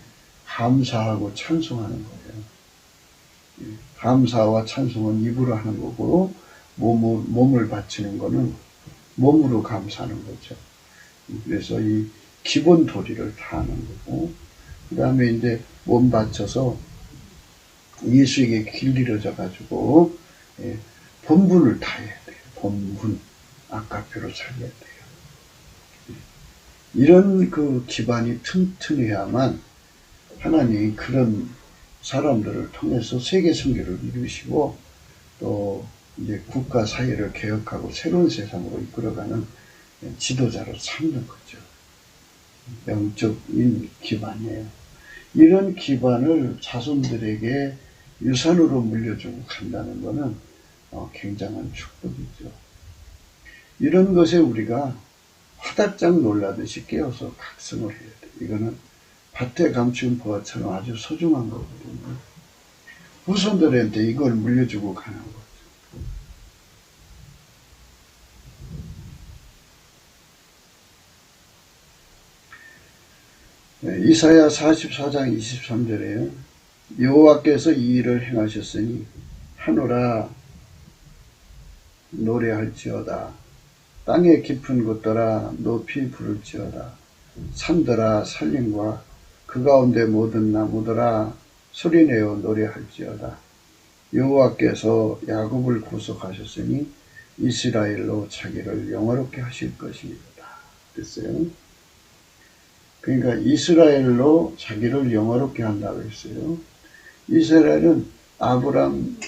감사하고 찬송하는 거예요. 감사와 찬송은 입으로 하는 거고 몸을 바치는 거는 몸으로 감사하는 거죠. 그래서 이 기본 도리를 다하는 거고 그 다음에 이제 몸 바쳐서 예수에게 길들여져 가지고 본분을 다해야 돼요. 본분, 아카페로 살려야 돼요. 이런 그 기반이 튼튼해야만 하나님이 그런 사람들을 통해서 세계 선교를 이루시고 또 이제 국가 사회를 개혁하고 새로운 세상으로 이끌어가는 지도자로 삼는 거죠. 영적인 기반이에요. 이런 기반을 자손들에게 유산으로 물려주고 간다는 것은 굉장한 축복이죠. 이런 것에 우리가 화답장 놀라듯이 깨어서 각성을 해야 돼요. 이거는 밭에 감춘 보화처럼 아주 소중한 거거든요. 후손들한테 이걸 물려주고 가는 거죠. 이사야 44장 23절에요. 여호와께서 이 일을 행하셨으니 하늘아 노래할지어다. 땅의 깊은 곳들아 높이 부를지어다. 산들아 산림과 그 가운데 모든 나무들아 소리내어 노래할지어다. 여호와께서 야곱을 구속하셨으니 이스라엘로 자기를 영화롭게 하실 것이다. 됐어요. 그러니까 이스라엘로 자기를 영화롭게 한다고 했어요. 이스라엘은 아브람,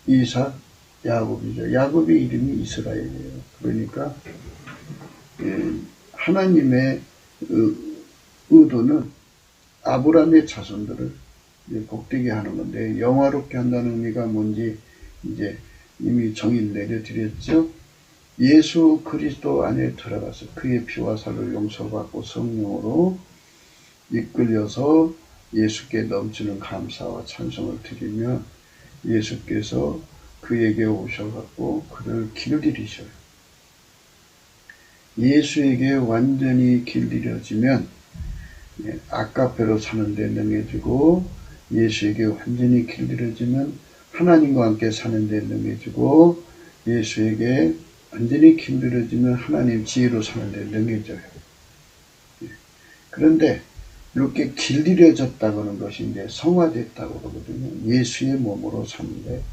이삭, 야곱이죠. 야곱의 이름이 이스라엘이에요. 그러니까 하나님의 의도는 아브람의 자손들을 복되게 하는 건데 영화롭게 한다는 의미가 뭔지 이제 이미 정의를 내려드렸죠. 예수 그리스도 안에 들어가서 그의 피와 살로 용서받고 성령으로 이끌려서 예수께 넘치는 감사와 찬송을 드리며 예수께서 그에게 오셔갖고 그를 길들이셔요. 예수에게 완전히 길들여지면 아카페로 사는데 능해지고 예수에게 완전히 길들여지면 하나님과 함께 사는데 능해지고 예수에게 완전히 길들여지면 하나님 지혜로 사는데 능해져요. 그런데 이렇게 길들여졌다고 하는 것이 이제 성화됐다고 그러거든요. 예수의 몸으로 사는데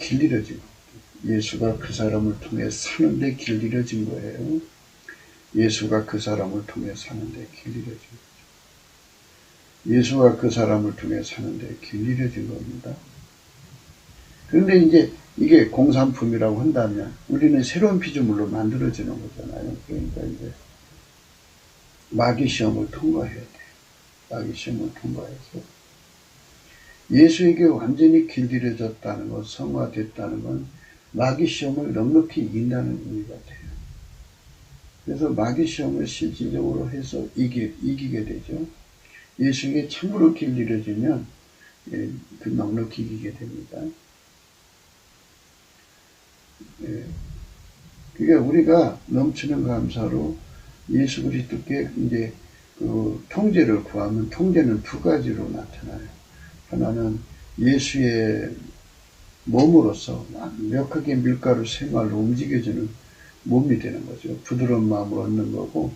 길들여진 거예요. 예수가 그 사람을 통해 사는데 길들여진 거예요. 예수가 그 사람을 통해 사는데 길들여진 거죠. 예수가 그 사람을 통해 사는데 길들여진 겁니다. 그런데 이제 이게 공산품이라고 한다면 우리는 새로운 피조물로 만들어지는 거잖아요. 그러니까 이제 마귀 시험을 통과해야 돼요. 마귀 시험을 통과해서 예수에게 완전히 길들여졌다는 것, 성화됐다는 건 마귀 시험을 넉넉히 이긴다는 의미가 돼요. 그래서 마귀 시험을 실질적으로 해서 이기게 되죠. 예수에게 참으로 길들여지면 그 넉넉히 이기게 됩니다. 그러니까 우리가 넘치는 감사로 예수 그리스도께 이제 그 통제를 구하면 통제는 두 가지로 나타나요. 하나는 예수의 몸으로서 완벽하게 밀가루 생활로 움직여지는 몸이 되는 거죠. 부드러운 마음을 얻는 거고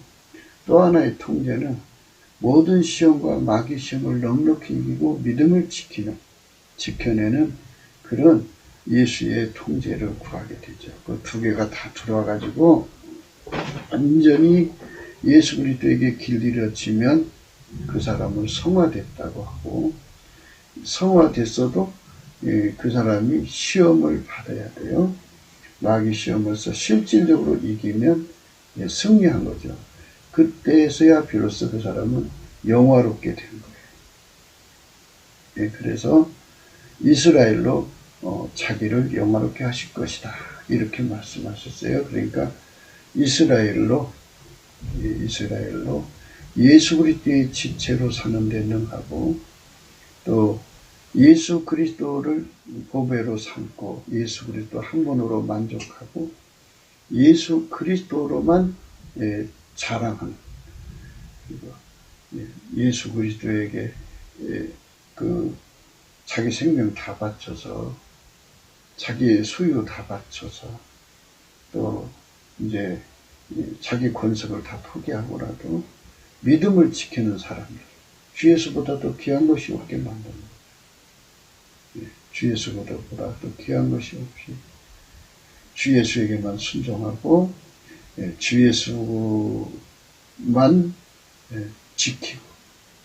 또 하나의 통제는 모든 시험과 마귀 시험을 넉넉히 이기고 믿음을 지켜내는 그런 예수의 통제를 구하게 되죠. 그 두 개가 다 들어와가지고 완전히 예수 그리스도에게 길들여지면 그 사람은 성화됐다고 하고 성화됐어도 그 사람이 시험을 받아야 돼요. 마귀 시험에서 실질적으로 이기면 승리한 거죠. 그때서야 비로소 그 사람은 영화롭게 된 거예요. 그래서 이스라엘로 자기를 영화롭게 하실 것이다. 이렇게 말씀하셨어요. 그러니까 이스라엘로 예수 그리스도의 지체로 사는 데 능하고 또 예수 그리스도를 보배로 삼고 예수 그리스도 한 분으로 만족하고 예수 그리스도로만 자랑하는 예수 그리스도에게 자기 생명 다 바쳐서 자기의 소유 다 바쳐서 또 이제 자기 권석을 다 포기하고라도 믿음을 지키는 사람들 주 예수보다도 귀한 것이 없게 만드는 거예요. 주 예수보다도 귀한 것이 없이 주 예수에게만 순종하고 주 예수만 지키고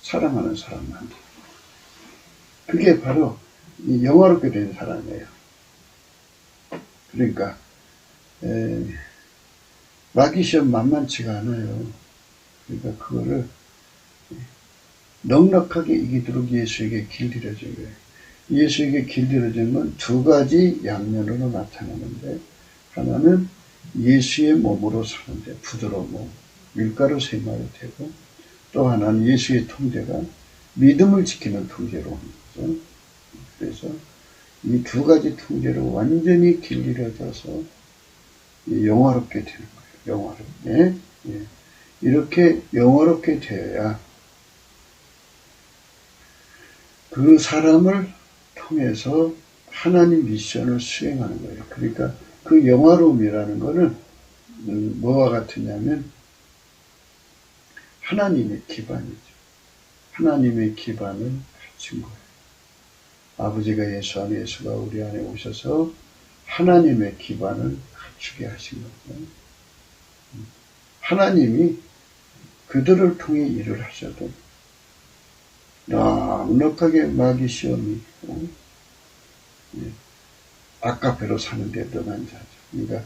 사랑하는 사람 만드는 그게 바로 영화롭게 된 사람이에요. 그러니까 마귀 시험 만만치가 않아요. 그러니까 그거를 넉넉하게 이기도록 예수에게 길들여줘야 돼요. 예수에게 길들여주는 건 두 가지 양면으로 나타나는데 하나는 예수의 몸으로 사는데 부드러워 밀가루 세마리 되고 또 하나는 예수의 통제가 믿음을 지키는 통제로 오는 거죠. 그래서 이 두 가지 통제로 완전히 길들여져서 영화롭게 되는 거예요. 영화롭게. 이렇게 영화롭게 되어야 그 사람을 통해서 하나님 미션을 수행하는 거예요. 그러니까 그 영화로움이라는 거는 뭐와 같으냐면 하나님의 기반이죠. 하나님의 기반을 갖춘 거예요. 아버지가 예수 안에 예수가 우리 안에 오셔서 하나님의 기반을 갖추게 하신 거죠. 하나님이 그들을 통해 일을 하셔도 넉넉하게 마귀 시험이 아까페로 사는데 능한 자죠. 그러니까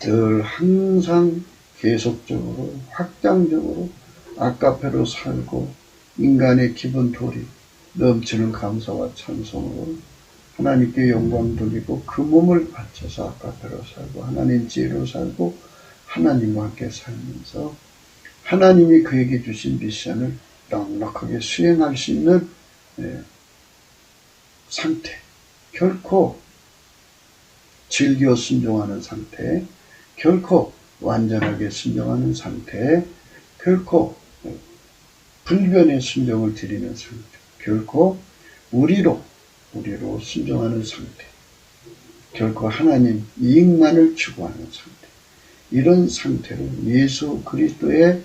늘 항상 계속적으로 확장적으로 아까페로 살고 인간의 기본 도리 넘치는 감사와 찬송으로 하나님께 영광 돌리고 그 몸을 바쳐서 아까페로 살고 하나님 지혜로 살고 하나님과 함께 살면서 하나님이 그에게 주신 미션을 넉넉하게 수행할 수 있는 상태, 결코 즐겨 순종하는 상태, 결코 완전하게 순종하는 상태, 결코 불변의 순종을 드리는 상태, 결코 우리로 순종하는 상태, 결코 하나님 이익만을 추구하는 상태, 이런 상태로 예수 그리스도의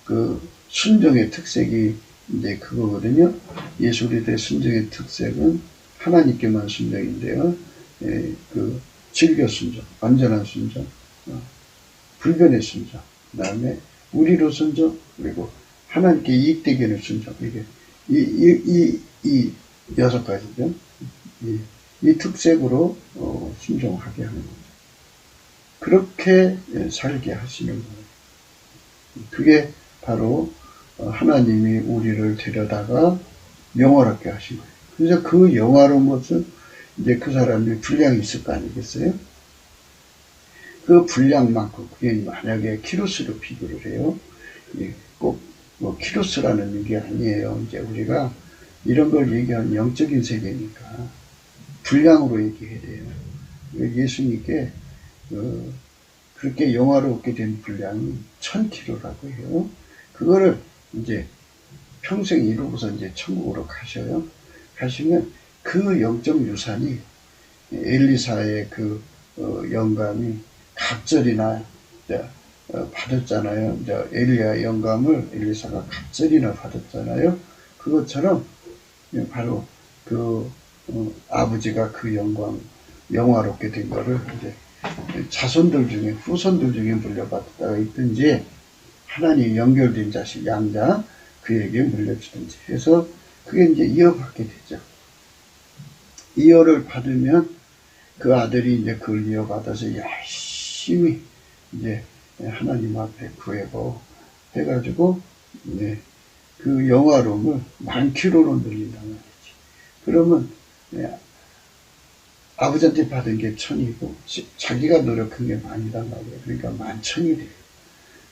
그 순종의 특색이 이제 그거거든요. 예수 그리스도의 순종의 특색은 하나님께만 순종인데요. 그 즐겨 순종, 완전한 순종, 불변의 순종, 그 다음에 우리로 순종, 그리고 하나님께 이익되게 하는 순종. 이게 이 6가지죠. 이 특색으로 순종하게 하는 거죠. 그렇게 살게 하시는 거예요. 그게 바로 하나님이 우리를 데려다가 영화롭게 하신 거예요. 그래서 그 영화로운 것은 이제 그 사람이 분량이 있을 거 아니겠어요? 그 분량만큼, 그게 만약에 키로수로 비교를 해요. 꼭 뭐 키로수라는 게 아니에요. 이제 우리가 이런 걸 얘기하는 영적인 세계니까 분량으로 얘기해야 돼요. 예수님께 그렇게 영화롭게 된 분량이 1000kg라고 해요. 그거를 이제 평생 이루고서 이제 천국으로 가셔요. 가시면 그 영적 유산이 엘리사의 그 영감이 갑절이나 받았잖아요. 이제 엘리야 영감을 엘리사가 갑절이나 받았잖아요. 그것처럼 바로 그 아버지가 그 영화롭게 된 거를 이제 자손들 중에 후손들 중에 물려받다가 있든지 하나님 연결된 자식 양자 그에게 물려주든지 해서 그게 이제 이어받게 되죠. 이어를 받으면 그 아들이 이제 그걸 이어받아서 열심히 이제 하나님 앞에 구하고 해가지고 이제 그 영화로움을 만키로로 늘린단 말이지. 그러면 아버지한테 받은 게 1000이고 자기가 노력한 게 만이란 말이에요. 그러니까 10,000이 돼요.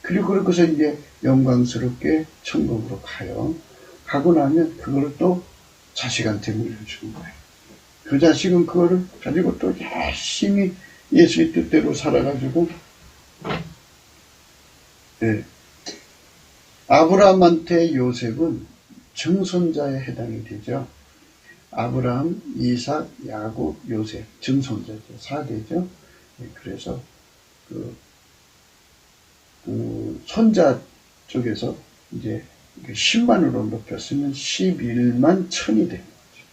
그리고 그러고서 이제 영광스럽게 천국으로 가요. 가고 나면 그거를 또 자식한테 물려주는 거예요. 그 자식은 그거를 가지고 또 열심히 예수의 뜻대로 살아가지고 아브라함한테 요셉은 증손자에 해당이 되죠. 아브라함, 이삭, 야곱, 요셉 증손자죠. 4대죠. 그래서 손자 쪽에서 이제 10만으로 높였으면 11만 1000이 되는 거죠.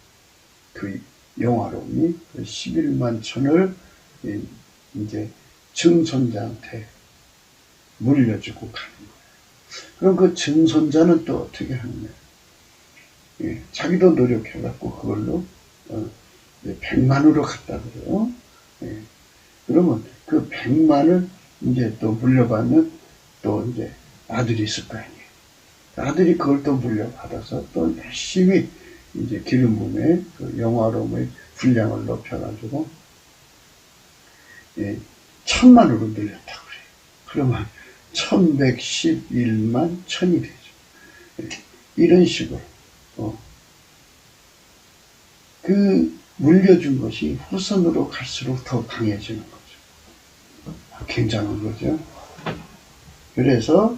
그 영화로움이 11만 1000을 이제 증손자한테 물려주고 가는 거예요. 그럼 그 증손자는 또 어떻게 하느냐? 자기도 노력해갖고 그걸로 100만으로 갔다 그래요. 그러면 그 100만을 이제 또 물려받는 또 이제 아들이 있을 거 아니에요. 아들이 그걸 또 물려받아서 또 열심히 이제 기름 부음의 그 영화로움의 분량을 높여가지고 1000만으로 늘렸다고 그래요. 그러면 1111만 1000이 되죠. 이런 식으로 그 물려준 것이 후손으로 갈수록 더 강해지는 거죠. 굉장한 거죠. 그래서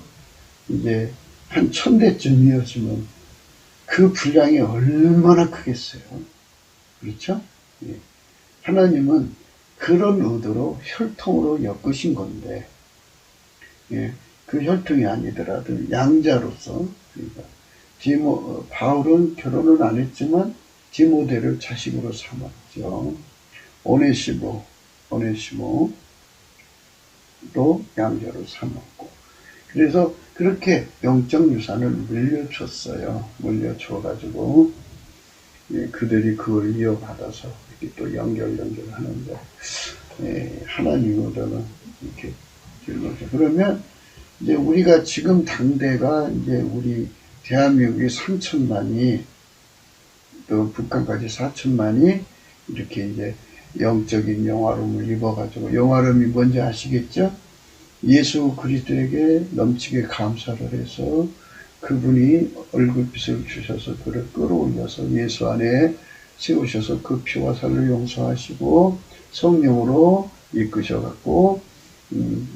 이제 한 1000대쯤이었으면 그 분량이 얼마나 크겠어요. 그렇죠? 하나님은 그런 의도로 혈통으로 엮으신 건데, 그 혈통이 아니더라도 양자로서, 그러니까 바울은 결혼은 안 했지만 디모데를 자식으로 삼았죠. 오네시모도 양자로 삼았고, 그래서 그렇게 영적 유산을 물려줬어요. 물려줘가지고 그들이 그걸 이어받아서 이렇게 또 연결하는데 하나님으로는 이렇게 되는 거죠. 그러면 이제 우리가 지금 당대가 이제 우리 대한민국이 3천만이 또 북한까지 4천만이 이렇게 이제 영적인 영화로움을 입어가지고, 영화로움이 뭔지 아시겠죠? 예수 그리스도에게 넘치게 감사를 해서 그분이 얼굴빛을 주셔서 그를 끌어올려서 예수 안에 세우셔서 그 피와 살로 용서하시고 성령으로 이끄셔갖고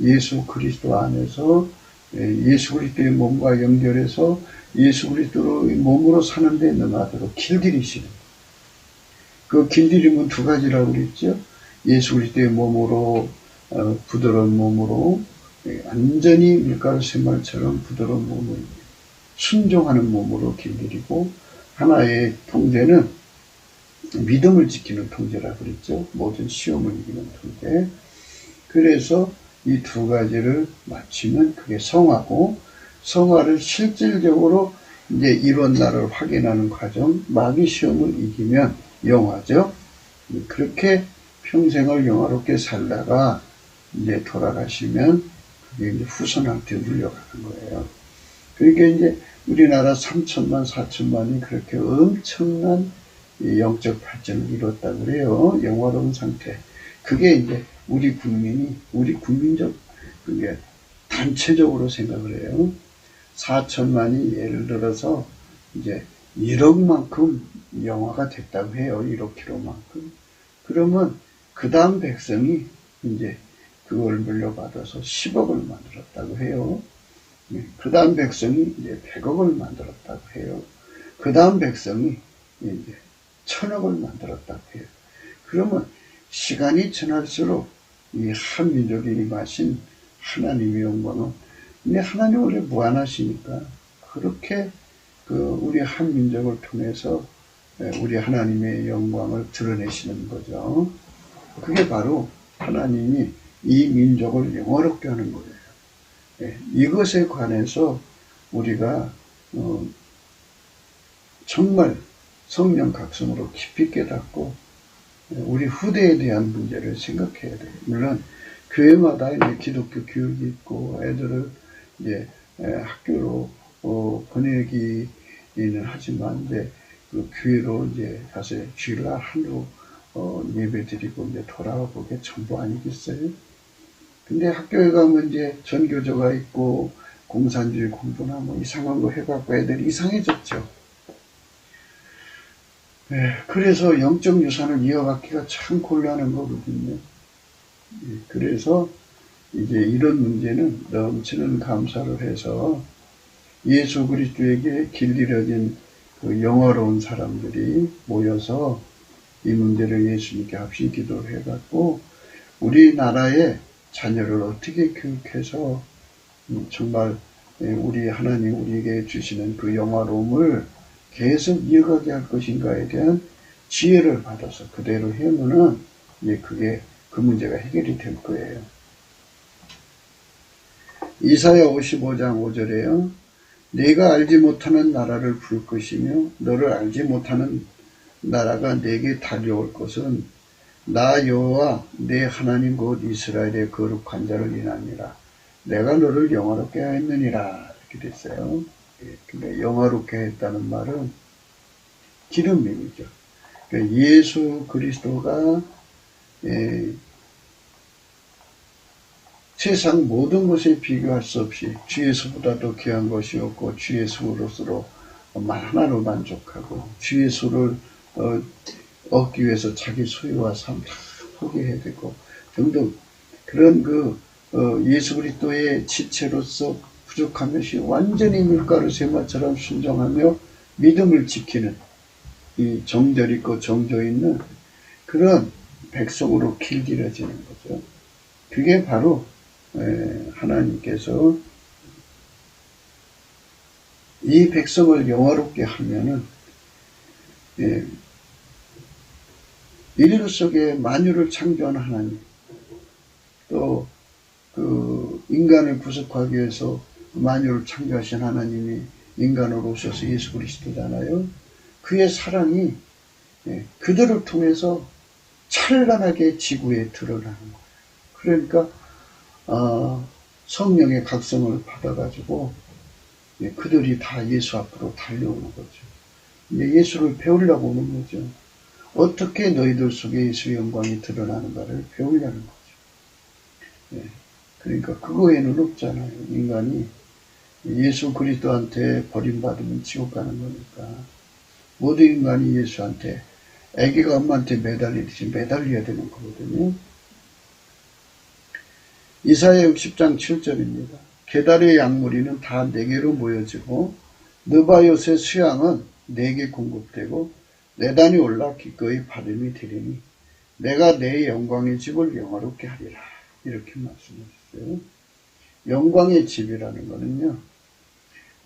예수 그리스도 안에서 예수 그리스도의 몸과 연결해서 예수 그리스도의 몸으로 사는 데 능하도록 길들이시는, 그 길들임은 두 가지라고 그랬죠. 예수 그리스도의 몸으로 부드러운 몸으로 완전히 밀가루 쇠말처럼 부드러운 몸을 순종하는 몸으로 길들이고, 하나의 통제는 믿음을 지키는 통제라고 그랬죠. 모든 시험을 이기는 통제. 그래서 이 두 가지를 맞추면 그게 성화고, 성화를 실질적으로 이제 이론날을 확인하는 과정, 마귀 시험을 이기면 영화죠. 그렇게 평생을 영화롭게 살다가 이제 돌아가시면 그게 이제 후손한테 물려가는 거예요. 그러니까 이제 우리나라 3천만, 4천만이 그렇게 엄청난 영적 발전을 이뤘다고 그래요. 영화로운 상태. 그게 이제 우리 국민적, 그게 단체적으로 생각을 해요. 4천만이 예를 들어서 이제 1억만큼 영화가 됐다고 해요. 1억킬로만큼. 그러면 그 다음 백성이 이제 그걸 물려받아서 10억을 만들었다고 해요. 그 다음 백성이 이제 100억을 만들었다고 해요. 그 다음 백성이 이제 1000억을 만들었다고 해요. 그러면 시간이 지날수록 이 한민족이 임하신 하나님의 영광은, 근데 하나님 원래 무한하시니까 그렇게 우리 한민족을 통해서 우리 하나님의 영광을 드러내시는 거죠. 그게 바로 하나님이 이 민족을 영화롭게 하는 거예요. 이것에 관해서 우리가 정말 성령 각성으로 깊이 깨닫고 우리 후대에 대한 문제를 생각해야 돼요. 물론 교회마다 이제 기독교 교육이 있고 애들을 이제 학교로 보내기는 하지만 이제 그 교회로 이제 가서 주일날 하루 예배드리고 이제 돌아오고 그게 전부 아니겠어요? 근데 학교에 가면 이제 전교조가 있고 공산주의 공부나 뭐 이상한 거 해갖고 애들이 이상해졌죠. 그래서 영적 유산을 이어받기가 참 곤란한 거거든요. 그래서 이제 이런 문제는 넘치는 감사를 해서 예수 그리스도에게 길들여진 그 영화로운 사람들이 모여서 이 문제를 예수님께 합심 기도를 해갖고 우리나라의 자녀를 어떻게 교육해서 정말 우리 하나님 우리에게 주시는 그 영화로움을 계속 이어가게 할 것인가에 대한 지혜를 받아서 그대로 해오면은 그게 그 문제가 해결이 될 거예요. 이사야 55장 5절에요. 내가 알지 못하는 나라를 부를 것이며 너를 알지 못하는 나라가 내게 달려올 것은 나 여호와 내 하나님 곧 이스라엘의 거룩한 자를 인하니라. 내가 너를 영화롭게 하였느니라. 이렇게 됐어요. 근데 영화롭게 했다는 말은 기름님이죠. 그러니까 예수 그리스도가 세상 모든 것에 비교할 수 없이 주 예수보다도 귀한 것이 없고 주 예수로서로 하나로 만족하고 주 예수를 얻기 위해서 자기 소유와 삶 다 포기해야 되고 등등 그런 예수 그리스도의 지체로서 부족한 것이 완전히 밀가루 세마처럼 순종하며 믿음을 지키는 이 정절 있고 정조 있는 그런 백성으로 길들여지는 거죠. 그게 바로 하나님께서 이 백성을 영화롭게 하면은 인류 속에 만유를 창조한 하나님 또 그 인간을 구속하기 위해서 만유를 창조하신 하나님이 인간으로 오셔서 예수 그리스도잖아요. 그의 사랑이 그들을 통해서 찬란하게 지구에 드러나는 거예요. 그러니까 성령의 각성을 받아가지고 그들이 다 예수 앞으로 달려오는 거죠. 이제 예수를 배우려고 오는 거죠. 어떻게 너희들 속에 예수의 영광이 드러나는가를 배우려는 거죠. 그러니까 그거에는 없잖아요. 인간이 예수 그리스도한테 버림받으면 지옥 가는 거니까 모든 인간이 예수한테 아기가 엄마한테 매달리듯이 매달려야 되는 거거든요. 이사야 60장 7절입니다. 게달의 양무리는 다 내게로 모여지고 느바요의 수양은 내게 공급되고 내단이 올라 기꺼이 발음이 되리니 내가 내 영광의 집을 영화롭게 하리라. 이렇게 말씀하셨어요. 영광의 집이라는 거는요.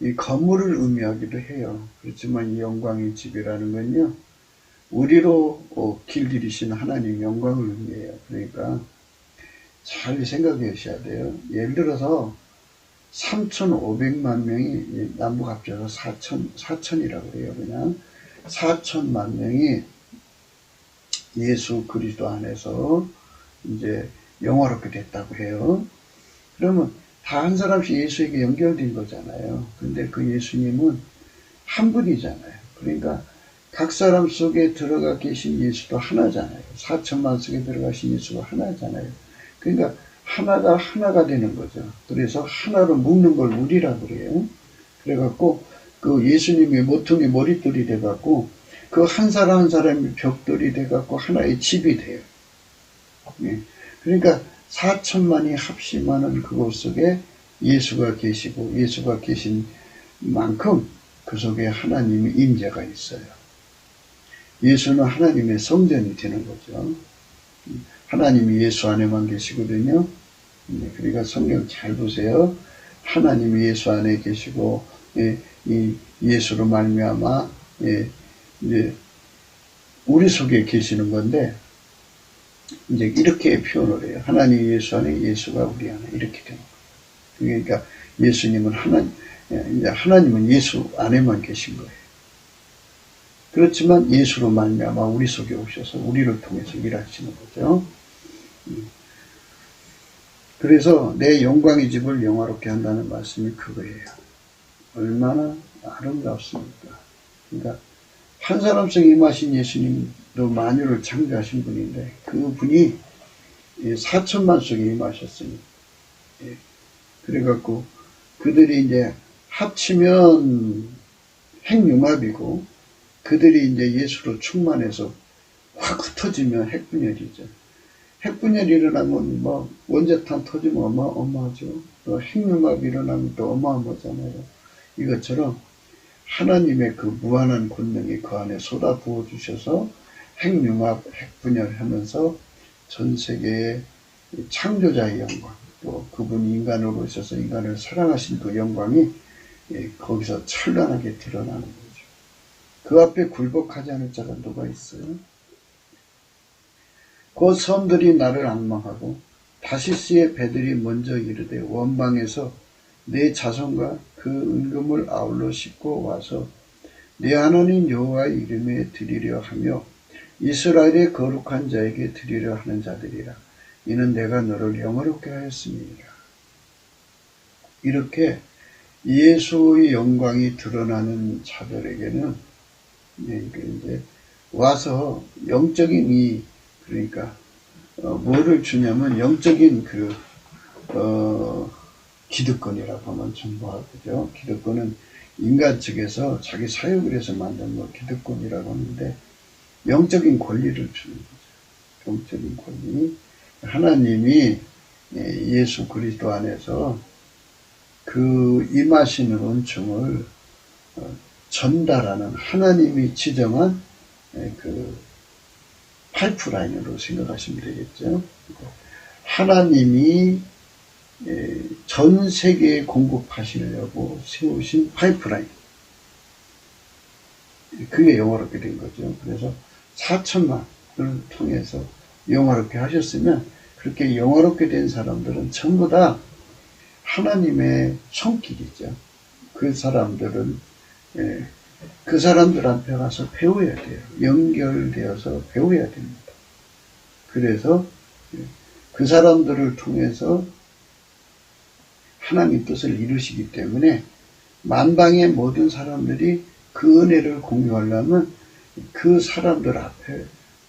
이 건물을 의미하기도 해요. 그렇지만 이 영광의 집이라는 건요. 우리로 길들이신 하나님 영광을 의미해요. 그러니까 잘 생각해 주셔야 돼요. 예를 들어서 3,500만 명이 남북 합쳐서 4천이라고 그래요. 그냥 4천만 명이 예수 그리스도 안에서 이제 영화롭게 됐다고 해요. 그러면 다 한 사람씩 예수에게 연결된 거잖아요. 근데 그 예수님은 한 분이잖아요. 그러니까 각 사람 속에 들어가 계신 예수도 하나잖아요. 4천만 속에 들어가신 예수가 하나잖아요. 그러니까 하나가 하나가 되는 거죠. 그래서 하나로 묶는 걸 우리라 그래요. 그래갖고 그 예수님의 모퉁이 머릿돌이 돼갖고 그 한 사람 한 사람이 벽돌이 돼갖고 하나의 집이 돼요. 그러니까 4천만이 합심하는 그곳 속에 예수가 계시고 예수가 계신 만큼 그 속에 하나님의 임재가 있어요. 예수는 하나님의 성전이 되는 거죠. 하나님이 예수 안에만 계시거든요. 그러니까 성경 잘 보세요. 하나님이 예수 안에 계시고 이 예수로 말미암아 이제 우리 속에 계시는 건데 이제 이렇게 표현을 해요. 하나님 예수 안에 예수가 우리 안에 이렇게 되는 거예요. 그러니까 예수님은 하나님은 예수 안에만 계신 거예요. 그렇지만 예수로 말미암아 우리 속에 오셔서 우리를 통해서 일하시는 거죠. 그래서 내 영광의 집을 영화롭게 한다는 말씀이 그거예요. 얼마나 아름답습니까? 그러니까 한 사람 속에 임하신 예수님도 만유를 창조하신 분인데 그 분이 4천만 속에 임하셨으니 그래갖고 그들이 이제 합치면 핵융합이고 그들이 이제 예수로 충만해서 확 흩어지면 핵분열이죠. 핵분열이 일어나면 뭐 원자탄 터지면 어마어마하죠. 또 핵융합이 일어나면 또 어마어마하잖아요. 이것처럼 하나님의 그 무한한 권능이 그 안에 쏟아 부어 주셔서 핵융합, 핵분열하면서 전 세계의 창조자의 영광, 또 그분이 인간으로 오셔서 인간을 사랑하신 그 영광이 거기서 찬란하게 드러나는 거죠. 그 앞에 굴복하지 않을 자가 누가 있어요? 그 섬들이 나를 앙망하고 다시스의 배들이 먼저 이르되 원방에서 내 자손과 그 은금을 아울러 싣고 와서 내 하나님 여호와의 이름에 드리려 하며 이스라엘의 거룩한 자에게 드리려 하는 자들이라. 이는 내가 너를 영화롭게 하였음이니라. 이렇게 예수의 영광이 드러나는 자들에게는 이제 와서 영적인 그러니까 뭐를 주냐면 영적인 기득권이라고 하면 전부하죠. 기득권은 인간 측에서 자기 사역을 해서 만든 기득권이라고 하는데 영적인 권리를 주는 거죠. 영적인 권리. 하나님이 예수 그리스도 안에서 그 임하시는 은총을 전달하는 하나님이 지정한 그 파이프라인으로 생각하시면 되겠죠. 하나님이 전 세계에 공급하시려고 세우신 파이프라인. 그게 영화롭게 된 거죠. 그래서 4천만을 통해서 영화롭게 하셨으면 그렇게 영화롭게 된 사람들은 전부 다 하나님의 손길이죠. 그 사람들은 그 사람들한테 가서 배워야 돼요. 연결되어서 배워야 됩니다. 그래서 그 사람들을 통해서 하나님 뜻을 이루시기 때문에 만방의 모든 사람들이 그 은혜를 공유하려면 그 사람들 앞에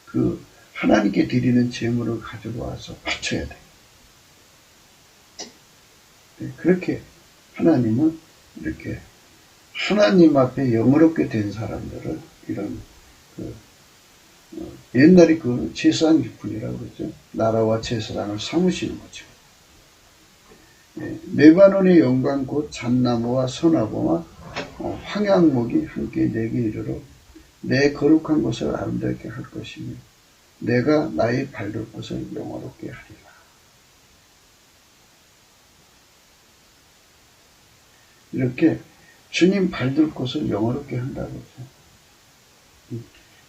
그 하나님께 드리는 제물을 가지고 와서 바쳐야 돼요. 그렇게 하나님은 이렇게 하나님 앞에 영어롭게 된 사람들을 이런 옛날에 그 제사장 직분이라고 그러죠. 나라와 제사장을 삼으시는 거죠. 레바논의 영광 곧 잣나무와 소나무와 황양목이 함께 내게 이르러 내 거룩한 것을 아름답게 할 것이며 내가 나의 밟을 것을 영화롭게 하리라. 이렇게 주님 밟을 것을 영화롭게 한다고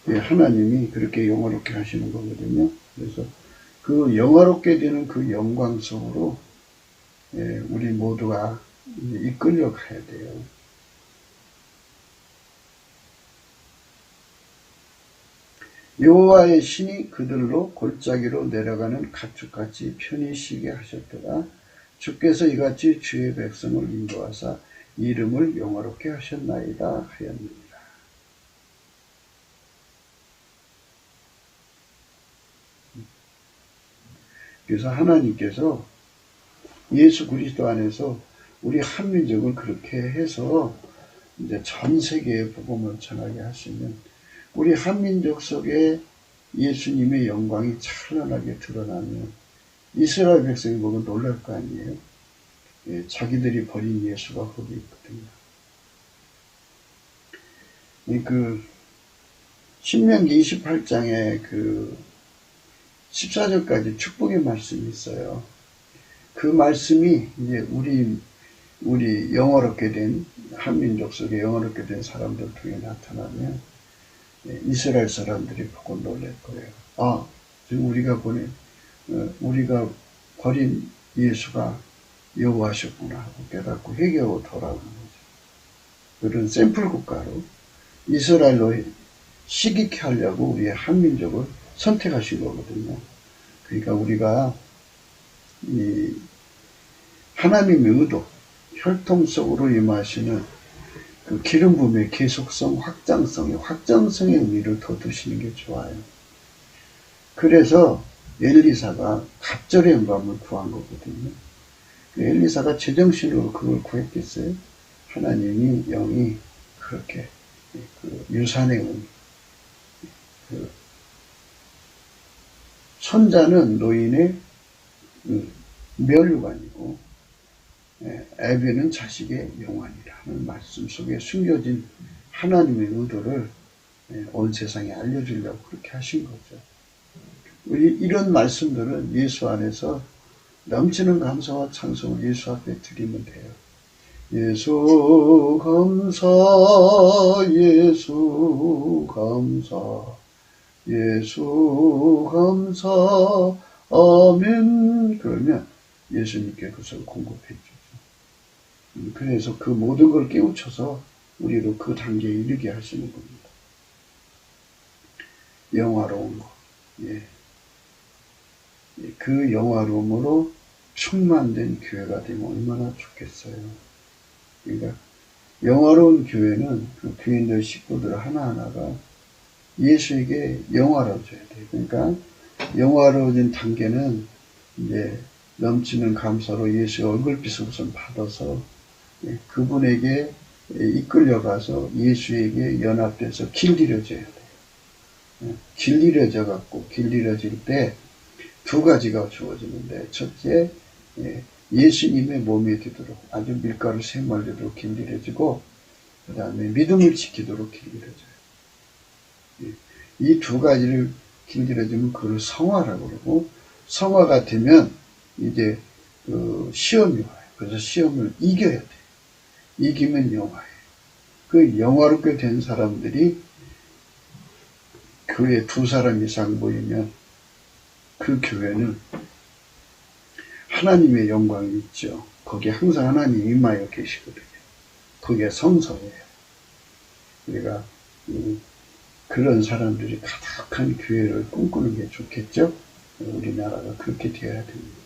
하죠. 하나님이 그렇게 영화롭게 하시는 거거든요. 그래서 그 영화롭게 되는 그 영광 속으로 우리 모두가 이끌려 가야 돼요. 여호와의 신이 그들로 골짜기로 내려가는 가축같이 편히 쉬게 하셨더라. 주께서 이같이 주의 백성을 인도하사 이름을 영화롭게 하셨나이다 하였느니라. 그래서 하나님께서 예수 그리스도 안에서 우리 한민족을 그렇게 해서 이제 전 세계에 복음을 전하게 하시면 우리 한민족 속에 예수님의 영광이 찬란하게 드러나면 이스라엘 백성이 보고 놀랄 거 아니에요. 자기들이 버린 예수가 거기 있거든요. 그 신명기 28장에 그 14절까지 축복의 말씀이 있어요. 그 말씀이 이제 우리 영어롭게 된 한민족 속에 영어롭게 된 사람들 중에 나타나면 이스라엘 사람들이 보고 놀랄 거예요. 지금 우리가 버린 예수가 여호와셨구나 하고 깨닫고 회개하고 돌아오는 거죠. 그런 샘플 국가로 이스라엘로 시기케 하려고 우리의 한민족을 선택하신 거거든요. 그러니까 우리가 이 하나님의 의도, 혈통 속으로 임하시는 그 기름 부음의 계속성, 확장성의 의미를 더 두시는 게 좋아요. 그래서 엘리사가 갑절의 음감을 구한 거거든요. 엘리사가 제정신으로 그걸 구했겠어요? 하나님이 영이 그렇게 그 유산의 의미, 그 손자는 노인의 멸류관이고 애비는 자식의 영환이라는 말씀 속에 숨겨진 하나님의 의도를 온 세상에 알려주려고 그렇게 하신 거죠. 이런 말씀들은 예수 안에서 넘치는 감사와 찬송을 예수 앞에 드리면 돼요. 예수 감사, 예수 감사, 예수 감사, 아멘. 그러면 예수님께 그것을 공급해 주죠. 그래서 그 모든 걸 깨우쳐서 우리로 그 단계에 이르게 하시는 겁니다. 영화로운 것. 예. 그 영화로움으로 충만된 교회가 되면 얼마나 좋겠어요. 그러니까 영화로운 교회는 그 교인들 식구들 하나하나가 예수에게 영화로워져야 돼요. 그러니까 영화로워진 단계는 이제 넘치는 감사로 예수의 얼굴빛을 우선 받아서 그분에게 이끌려가서 예수에게 연합돼서 길들여져야 돼요. 길들여질 때 두 가지가 주어지는데, 첫째, 예수님의 몸이 되도록 아주 밀가루 샘멀되도록 길들여지고, 그 다음에 믿음을 지키도록 길들여져요. 이 두 가지를 길들여지면 그걸 성화라고 그러고, 성화가 되면 이제 그 시험이 와요. 그래서 시험을 이겨야 돼요. 이기면 영화예요. 그 영화롭게 된 사람들이 교회 두 사람 이상 모이면 그 교회는 하나님의 영광이 있죠. 거기에 항상 하나님이 임하여 계시거든요. 그게 성서예요. 우리가 그런 사람들이 가득한 교회를 꿈꾸는 게 좋겠죠. 우리나라가 그렇게 되어야 됩니다.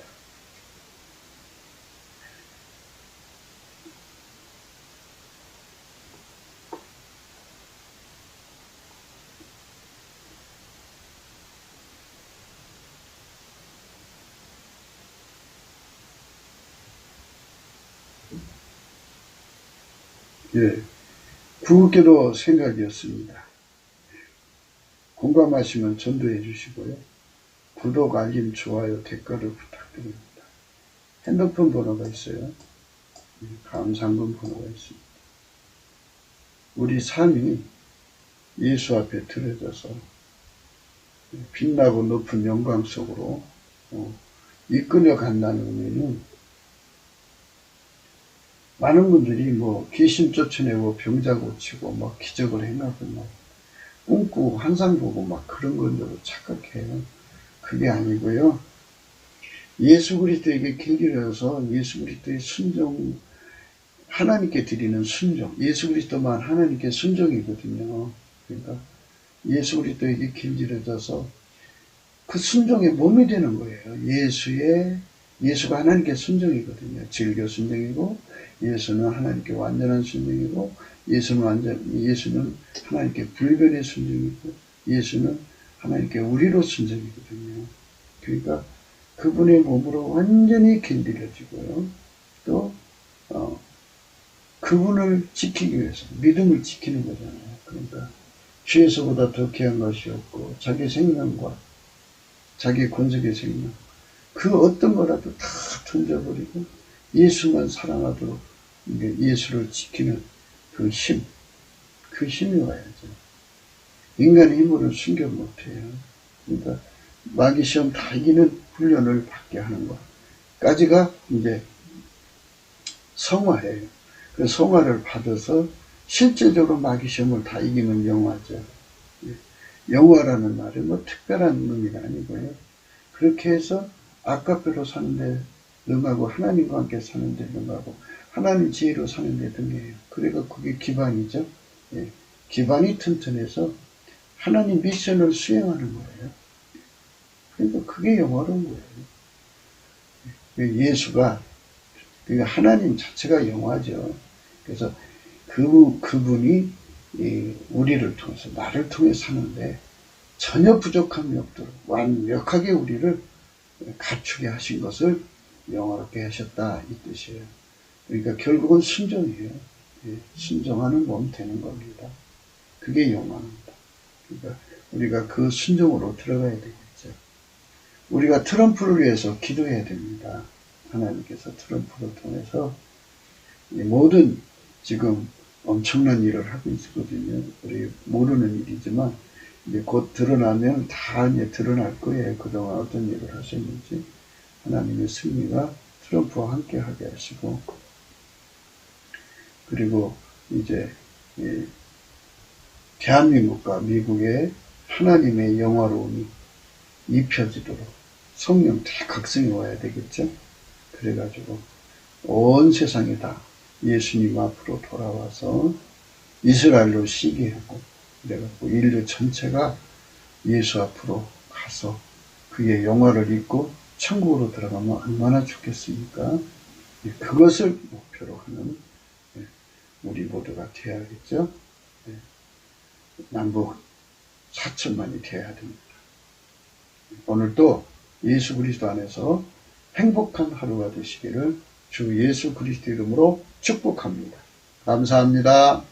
예, 구국기도 생각이었습니다. 공감하시면 전도해 주시고요. 구독, 알림, 좋아요, 댓글을 부탁드립니다. 핸드폰 번호가 있어요. 감상금 번호가 있습니다. 우리 삶이 예수 앞에 드려져서 빛나고 높은 영광 속으로 이끌려 간다는 의미는, 많은 분들이 뭐 귀신 쫓아내고 병자 고치고 막 기적을 행하고 막 꿈꾸고 환상 보고 막 그런 건데도 착각해요. 그게 아니고요. 예수 그리스도에게 길들여서 예수 그리스도의 순종, 하나님께 드리는 순종, 예수 그리스도만 하나님께 순종이거든요. 그러니까 예수 그리스도에게 길들여져서 그 순종의 몸이 되는 거예요. 예수가 하나님께 순종이거든요. 즐겨 순종이고, 예수는 하나님께 완전한 순종이고, 예수는 하나님께 불변의 순종이고, 예수는 하나님께 우리로 순종이거든요. 그러니까 그분의 몸으로 완전히 길들여지고요. 또 그분을 지키기 위해서 믿음을 지키는 거잖아요. 그러니까 죄에서보다 더 귀한 것이 없고, 자기 생명과 자기 권속의 생명, 그 어떤 거라도 다 던져버리고 예수만 사랑하도록 예수를 지키는 그 힘이 와야죠. 인간의 힘으로는 순결 못해요. 그러니까 마귀 시험 다 이기는 훈련을 받게 하는 것까지가 이제 성화예요. 그 성화를 받아서 실제적으로 마귀 시험을 다 이기면 영화죠. 영화라는 말은 뭐 특별한 의미가 아니고요. 그렇게 해서 아까페로 사는데 능하고, 하나님과 함께 사는데 능하고, 하나님 지혜로 사는데 능해요. 그러니까 그게 기반이죠. 기반이 튼튼해서 하나님 미션을 수행하는 거예요. 그러니까 그게 영화로운 거예요. 예수가, 그러니까 하나님 자체가 영화죠. 그래서 그분이 우리를 통해서, 나를 통해 사는데 전혀 부족함이 없도록 완벽하게 우리를 갖추게 하신 것을 영화롭게 하셨다, 이 뜻이에요. 그러니까 결국은 순종이에요. 순종하는 몸 되는 겁니다. 그게 영화입니다. 그러니까 우리가 그 순종으로 들어가야 되겠죠. 우리가 트럼프를 위해서 기도해야 됩니다. 하나님께서 트럼프를 통해서 모든 지금 엄청난 일을 하고 있거든요. 우리 모르는 일이지만 이제 곧 드러나면 다 이제 드러날 거예요. 그동안 어떤 일을 하셨는지. 하나님의 승리가 트럼프와 함께 하게 하시고, 그리고 이제 대한민국과 미국의 하나님의 영화로움이 입혀지도록 성령 대각성이 와야 되겠죠. 그래가지고 온 세상이 다 예수님 앞으로 돌아와서 이스라엘로 시기하고, 그래갖고 인류 전체가 예수 앞으로 가서 그의 영화를 입고 천국으로 들어가면 얼마나 좋겠습니까? 그것을 목표로 하는 우리 모두가 되어야겠죠. 남북 4천만이 되어야 됩니다. 오늘도 예수 그리스도 안에서 행복한 하루가 되시기를 주 예수 그리스도 이름으로 축복합니다. 감사합니다.